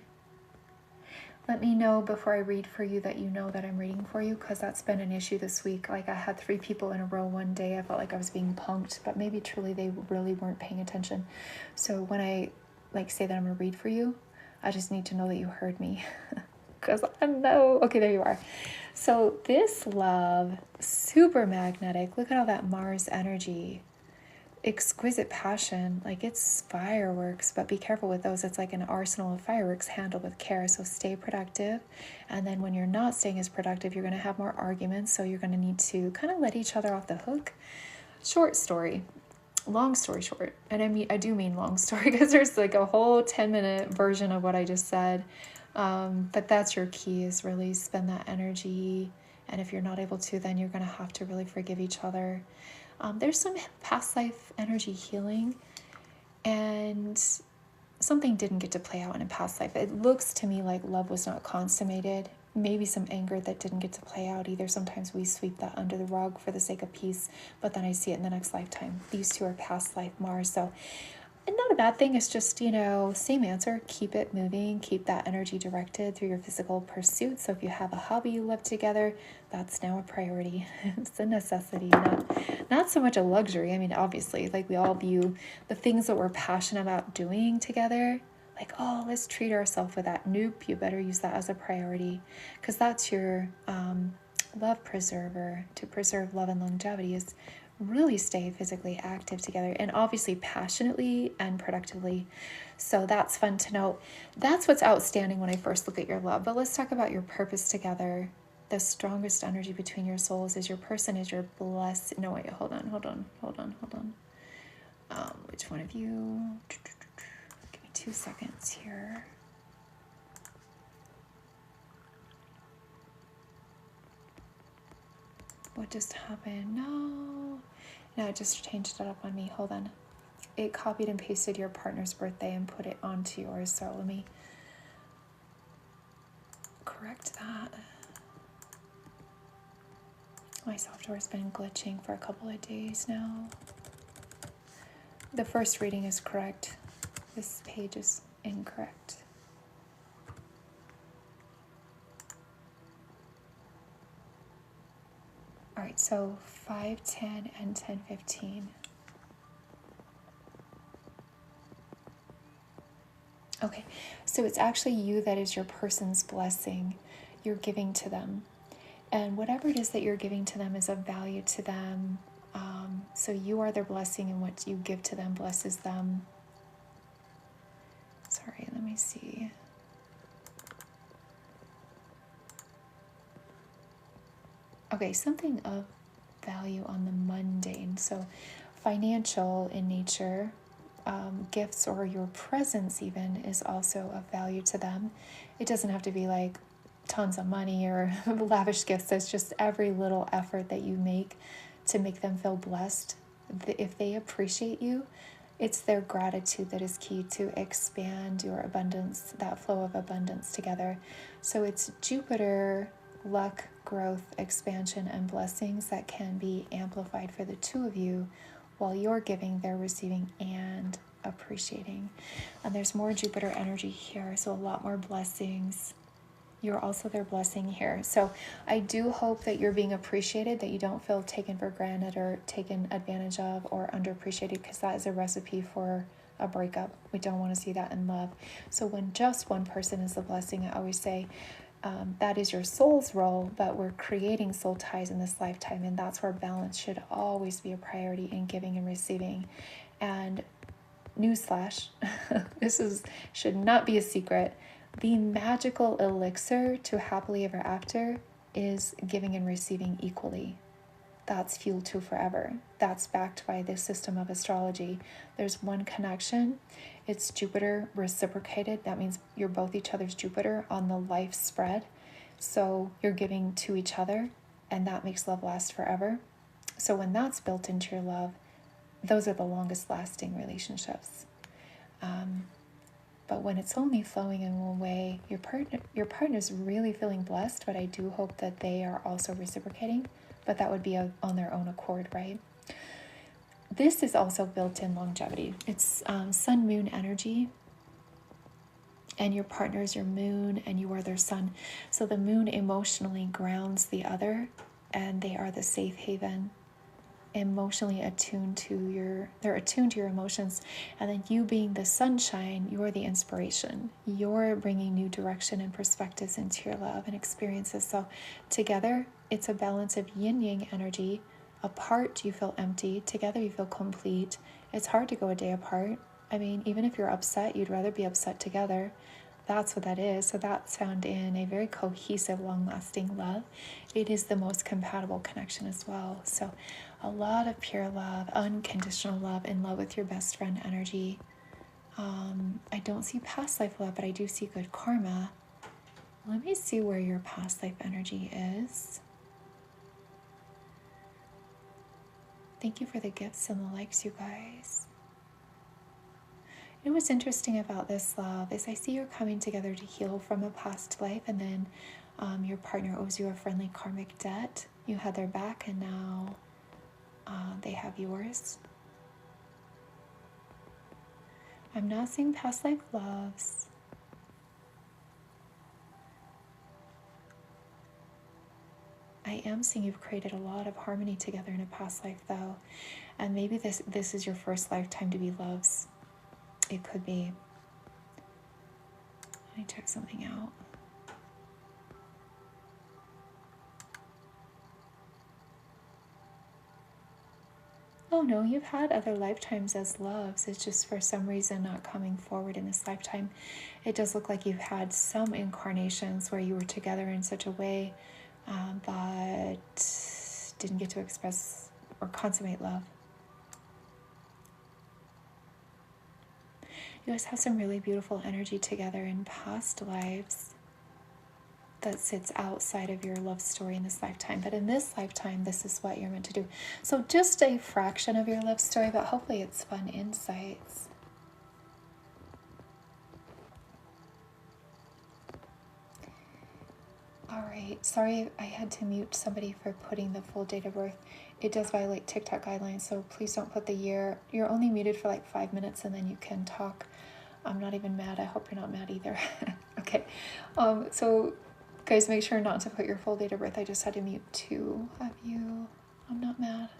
let me know before I read for you that you know that I'm reading for you, because that's been an issue this week. Like I had 3 people in a row one day. I felt like I was being punked, but maybe truly they really weren't paying attention. So when I like say that I'm going to read for you, I just need to know that you heard me. Because I know. Okay, there you are. So this love, super magnetic. Look at all that Mars energy. Exquisite passion, like it's fireworks, but be careful with those. It's like an arsenal of fireworks handled with care. So stay productive, and then when you're not staying as productive, you're going to have more arguments, so you're going to need to kind of let each other off the hook. Short story, long story short, and I do mean long story because there's like a whole 10-minute version of what I just said, but that's your key, is really spend that energy, and if you're not able to, then you're going to have to really forgive each other. There's some past life energy healing, and something didn't get to play out in a past life. It looks to me like love was not consummated. Maybe some anger that didn't get to play out either. Sometimes we sweep that under the rug for the sake of peace, but then I see it in the next lifetime. These two are past life Mars. So not a bad thing. It's just, same answer. Keep it moving. Keep that energy directed through your physical pursuits. So if you have a hobby you love together, that's now a priority. It's a necessity, not so much a luxury. I mean, obviously, like we all view the things that we're passionate about doing together, like, oh, let's treat ourselves with that. Nope, you better use that as a priority, because that's your love preserver. To preserve love and longevity is really stay physically active together, and obviously passionately and productively. So that's fun to note. That's what's outstanding when I first look at your love. But let's talk about your purpose together. the strongest energy between your souls is your person is your blessed. No, wait, hold on. Which one of you? Give me 2 seconds here. What just happened? No, it just changed it up on me. Hold on. It copied and pasted your partner's birthday and put it onto yours. So let me correct that. My software's been glitching for a couple of days now. The first reading is correct. This page is incorrect. All right, so 5, 10, and 10, 15. Okay, so it's actually you that is your person's blessing. You're giving to them. And whatever it is that you're giving to them is of value to them. So you are their blessing, and what you give to them blesses them. Sorry, let me see. Okay, something of value on the mundane. So financial in nature, gifts or your presence even is also of value to them. It doesn't have to be like tons of money or lavish gifts. It's just every little effort that you make to make them feel blessed. If they appreciate you, it's their gratitude that is key to expand your abundance, that flow of abundance together. So it's Jupiter, luck, growth, expansion, and blessings that can be amplified for the two of you while you're giving, they're receiving, and appreciating. And there's more Jupiter energy here, so a lot more blessings. You're also their blessing here. So I do hope that you're being appreciated, that you don't feel taken for granted or taken advantage of or underappreciated, because that is a recipe for a breakup. We don't want to see that in love. So when just one person is the blessing, I always say that is your soul's role, but we're creating soul ties in this lifetime, and that's where balance should always be a priority in giving and receiving. And newsflash, should not be a secret. The magical elixir to happily ever after is giving and receiving equally. That's fuel to forever. That's backed by this system of astrology. There's one connection. It's Jupiter reciprocated. That means you're both each other's Jupiter on the life spread. So you're giving to each other, and that makes love last forever. So when that's built into your love, those are the longest lasting relationships. But when it's only flowing in one way, your partner's really feeling blessed, but I do hope that they are also reciprocating, but that would be on their own accord, right? This is also built in longevity. It's sun moon energy, and your partner is your moon and you are their sun. So the moon emotionally grounds the other, and they are the safe haven, emotionally attuned to they're attuned to your emotions. And then you being the sunshine, you're the inspiration. You're bringing new direction and perspectives into your love and experiences. So together, it's a balance of yin-yang energy. Apart, you feel empty. Together, you feel complete. It's hard to go a day apart. I mean, even if you're upset, you'd rather be upset together. That's what that is. So that's found in a very cohesive, long-lasting love. It is the most compatible connection as well. So a lot of pure love, unconditional love, in love with your best friend energy. I don't see past life love, but I do see good karma. Let me see where your past life energy is. Thank you for the gifts and the likes, you guys. And what's interesting about this love is I see you're coming together to heal from a past life, and then your partner owes you a friendly karmic debt. You had their back, and now they have yours. I'm not seeing past life loves. I am seeing you've created a lot of harmony together in a past life, though. And maybe this is your first lifetime to be loves. It could be. Let me check something out. Oh no, you've had other lifetimes as loves. It's just for some reason not coming forward in this lifetime. It does look like you've had some incarnations where you were together in such a way but didn't get to express or consummate love. You guys have some really beautiful energy together in past lives that sits outside of your love story in this lifetime. But in this lifetime, this is what you're meant to do. So just a fraction of your love story, but hopefully it's fun insights. All right, sorry I had to mute somebody for putting the full date of birth. It does violate TikTok guidelines, so please don't put the year. You're only muted for like 5 minutes and then you can talk. I'm not even mad. I hope you're not mad either. Okay, so guys, make sure not to put your full date of birth. I just had to mute 2 of you. I'm not mad.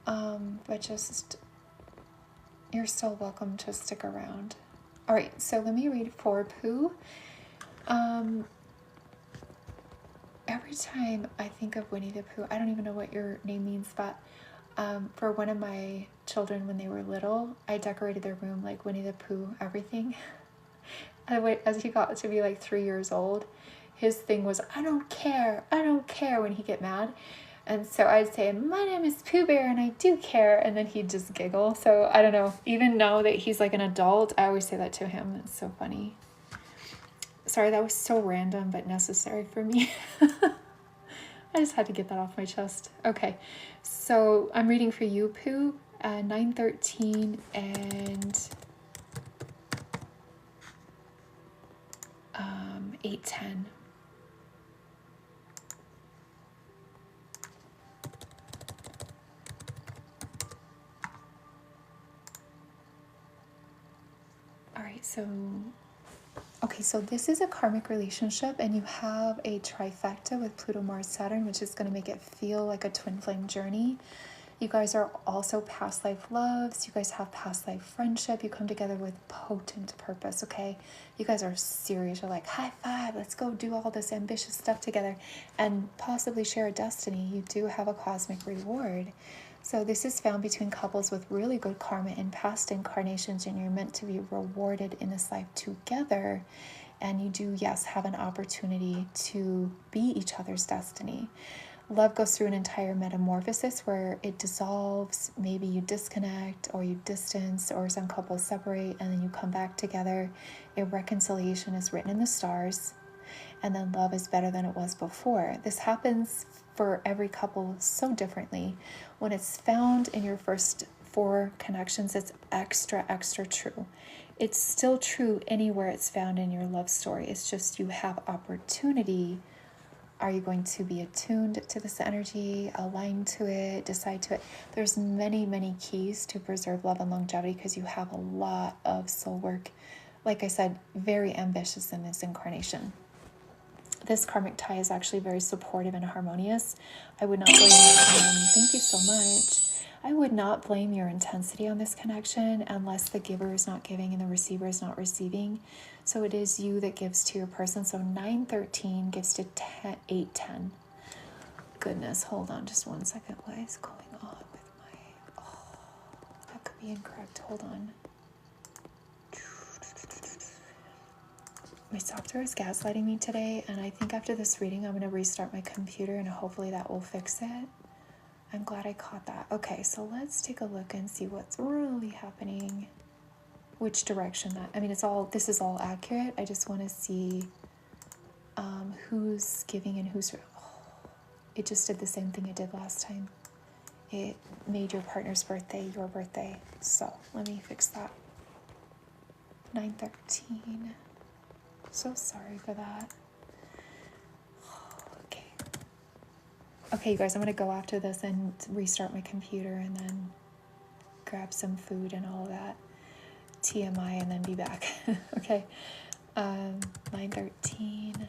But just, you're still welcome to stick around. All right, so let me read for Pooh. Every time I think of Winnie the Pooh, I don't even know what your name means, but for one of my children when they were little, I decorated their room like Winnie the Pooh, everything. As he got to be like 3 years old, his thing was, I don't care when he'd get mad. And so I'd say, my name is Pooh Bear and I do care. And then he'd just giggle. So I don't know, even now that he's like an adult, I always say that to him. It's so funny. Sorry, that was so random, but necessary for me. I just had to get that off my chest. Okay, so I'm reading for you, Pooh, 913 and 810. All right, so okay, so this is a karmic relationship and you have a trifecta with Pluto, Mars, Saturn, which is going to make it feel like a twin flame journey. You guys are also past life loves. You guys have past life friendship. You come together with potent purpose, okay? You guys are serious. You're like, high five, let's go do all this ambitious stuff together and possibly share a destiny. You do have a cosmic reward. So this is found between couples with really good karma in past incarnations, and you're meant to be rewarded in this life together. And you do, yes, have an opportunity to be each other's destiny. Love goes through an entire metamorphosis where it dissolves, maybe you disconnect or you distance, or some couples separate and then you come back together. A reconciliation is written in the stars, and then love is better than it was before. This happens for every couple so differently. When it's found in your first 4 connections, it's extra true. It's still true anywhere it's found in your love story. It's just you have opportunity. Are you going to be attuned to this energy, aligned to it, decide to it? There's many keys to preserve love and longevity because you have a lot of soul work. Like I said, very ambitious in this incarnation. This karmic tie is actually very supportive and harmonious. I would not blame thank you so much. I would not blame your intensity on this connection unless the giver is not giving and the receiver is not receiving. So it is you that gives to your person. So 913 gives to 810. Goodness, hold on just 1 second. What is going on with my... Oh, that could be incorrect. Hold on. My software is gaslighting me today, and I think after this reading, I'm going to restart my computer, and hopefully that will fix it. I'm glad I caught that. Okay, so let's take a look and see what's really happening. Which direction that... I mean, this is all accurate. I just want to see who's giving and who's... Oh, it just did the same thing it did last time. It made your partner's birthday your birthday. So let me fix that. 913. So sorry for that. Okay. Okay, you guys, I'm going to go after this and restart my computer and then grab some food and all of that. TMI and then be back. Okay. 913.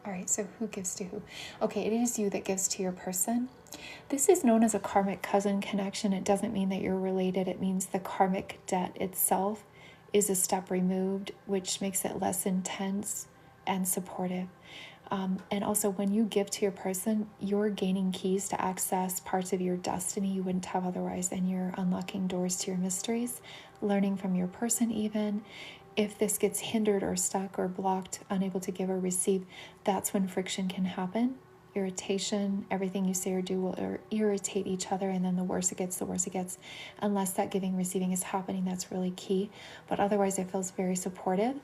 All right, so who gives to who? Okay, it is you that gives to your person. This is known as a karmic cousin connection. It doesn't mean that you're related. It means the karmic debt itself is a step removed, which makes it less intense and supportive. And also, when you give to your person, you're gaining keys to access parts of your destiny you wouldn't have otherwise, and you're unlocking doors to your mysteries, learning from your person even. If this gets hindered or stuck or blocked, unable to give or receive, that's when friction can happen. Irritation, everything you say or do will irritate each other, and then the worse it gets, the worse it gets. Unless that giving receiving is happening, that's really key. But otherwise, it feels very supportive.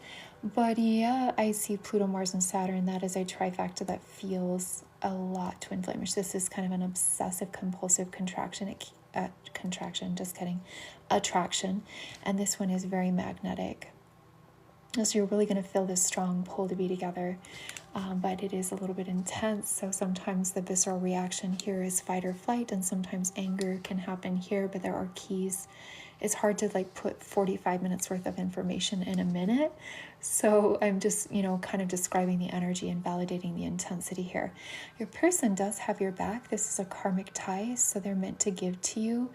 But yeah, I see Pluto, Mars, and Saturn. That is a trifecta that feels a lot twin flamers. This is kind of an obsessive compulsive contraction. Just kidding. Attraction. And this one is very magnetic. So you're really going to feel this strong pull to be together. But it is a little bit intense. So sometimes the visceral reaction here is fight or flight, and sometimes anger can happen here, but there are keys. It's hard to like put 45 minutes worth of information in a minute. So I'm just, kind of describing the energy and validating the intensity here. Your person does have your back. This is a karmic tie, so they're meant to give to you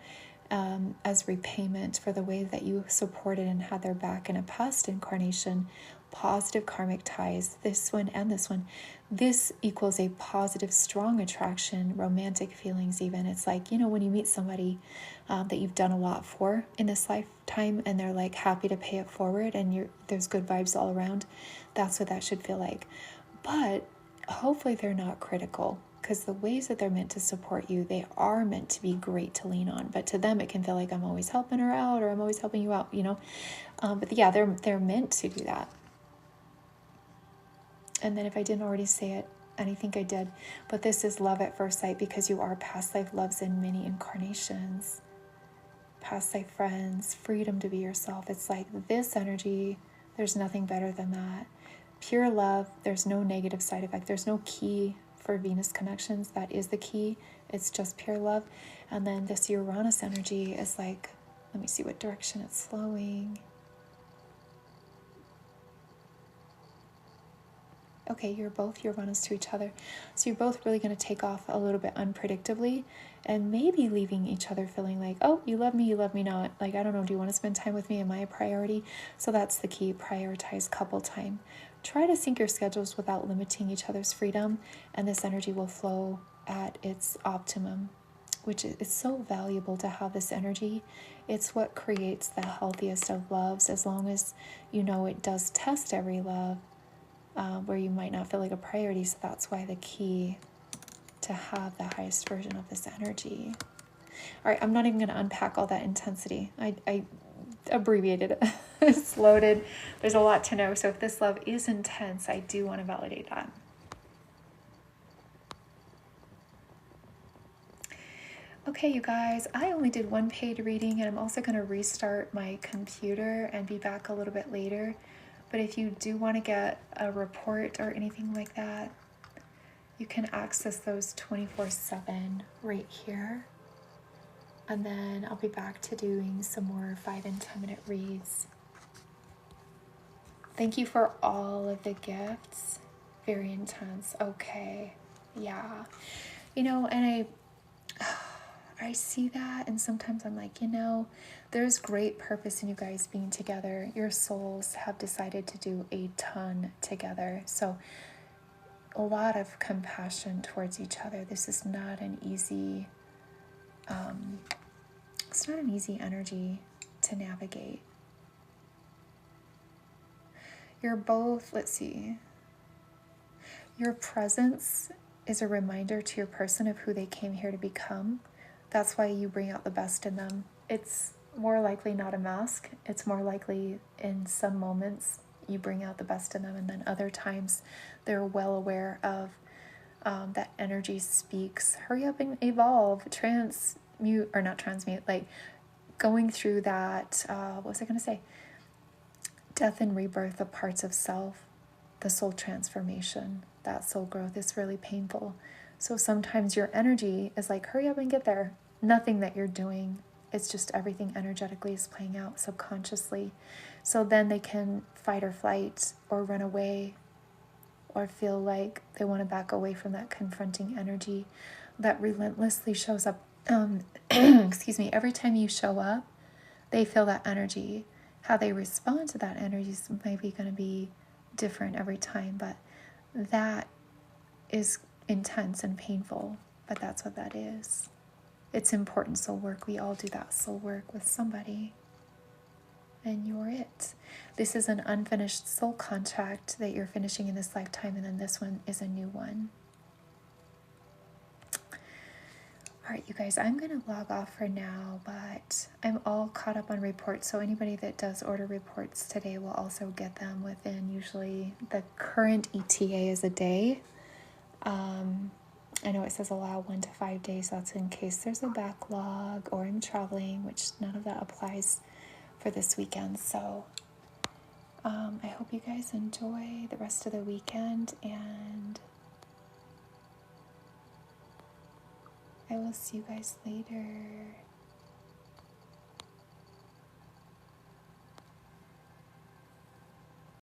as repayment for the way that you supported and had their back in a past incarnation. Positive karmic ties, this one and this one. This equals a positive, strong attraction, romantic feelings even. It's like, when you meet somebody that you've done a lot for in this lifetime, and they're like happy to pay it forward, and there's good vibes all around. That's what that should feel like. But hopefully they're not critical, because the ways that they're meant to support you, they are meant to be great to lean on. But to them, it can feel like I'm always helping her out, or I'm always helping you out, But yeah, they're meant to do that. And then if I didn't already say it, and I think I did, but this is love at first sight, because you are past life loves in many incarnations. Past life friends, freedom to be yourself. It's like this energy, there's nothing better than that. Pure love, there's no negative side effect. There's no key for Venus connections. That is the key. It's just pure love. And then this Uranus energy is like, let me see what direction it's flowing. Okay, you're both Uranus to each other. So you're both really going to take off a little bit unpredictably, and maybe leaving each other feeling like, oh, you love me not. Like, I don't know, do you want to spend time with me? Am I a priority? So that's the key. Prioritize couple time. Try to sync your schedules without limiting each other's freedom, and this energy will flow at its optimum, which is so valuable to have this energy. It's what creates the healthiest of loves, as long as it does test every love. Where you might not feel like a priority. So that's why the key to have the highest version of this energy. All right, I'm not even going to unpack all that intensity. I abbreviated it. It's loaded. There's a lot to know. So if this love is intense, I do want to validate that. Okay, you guys, I only did one paid reading, and I'm also going to restart my computer and be back a little bit later. But if you do want to get a report or anything like that, you can access those 24/7 right here. And then I'll be back to doing some more 5 and 10 minute reads. Thank you for all of the gifts. Very intense. Okay. Yeah. And I see that, and sometimes I'm like, there's great purpose in you guys being together. Your souls have decided to do a ton together. So a lot of compassion towards each other. This is not an easy, it's not an easy energy to navigate. You're both, let's see, your presence is a reminder to your person of who they came here to become. That's why you bring out the best in them. It's more likely not a mask. It's more likely in some moments you bring out the best in them, and then other times they're well aware of that energy speaks. Hurry up and evolve, transmute, or not transmute, like going through that, what was I going to say? Death and rebirth of parts of self, the soul transformation, that soul growth is really painful. So sometimes your energy is like, hurry up and get there. Nothing that you're doing. It's just everything energetically is playing out subconsciously. So then they can fight or flight or run away or feel like they want to back away from that confronting energy that relentlessly shows up. Excuse me. Every time you show up, they feel that energy. How they respond to that energy is maybe going to be different every time, but that is intense and painful, but that's what that is. It's important soul work. We all do that soul work with somebody. And you're it. This is an unfinished soul contract that you're finishing in this lifetime, and then this one is a new one. All right, you guys, I'm going to log off for now, but I'm all caught up on reports. So anybody that does order reports today will also get them within usually the current ETA is a day. I know it says allow 1 to 5 days. That's in case there's a backlog or I'm traveling, which none of that applies for this weekend. So I hope you guys enjoy the rest of the weekend, and I will see you guys later.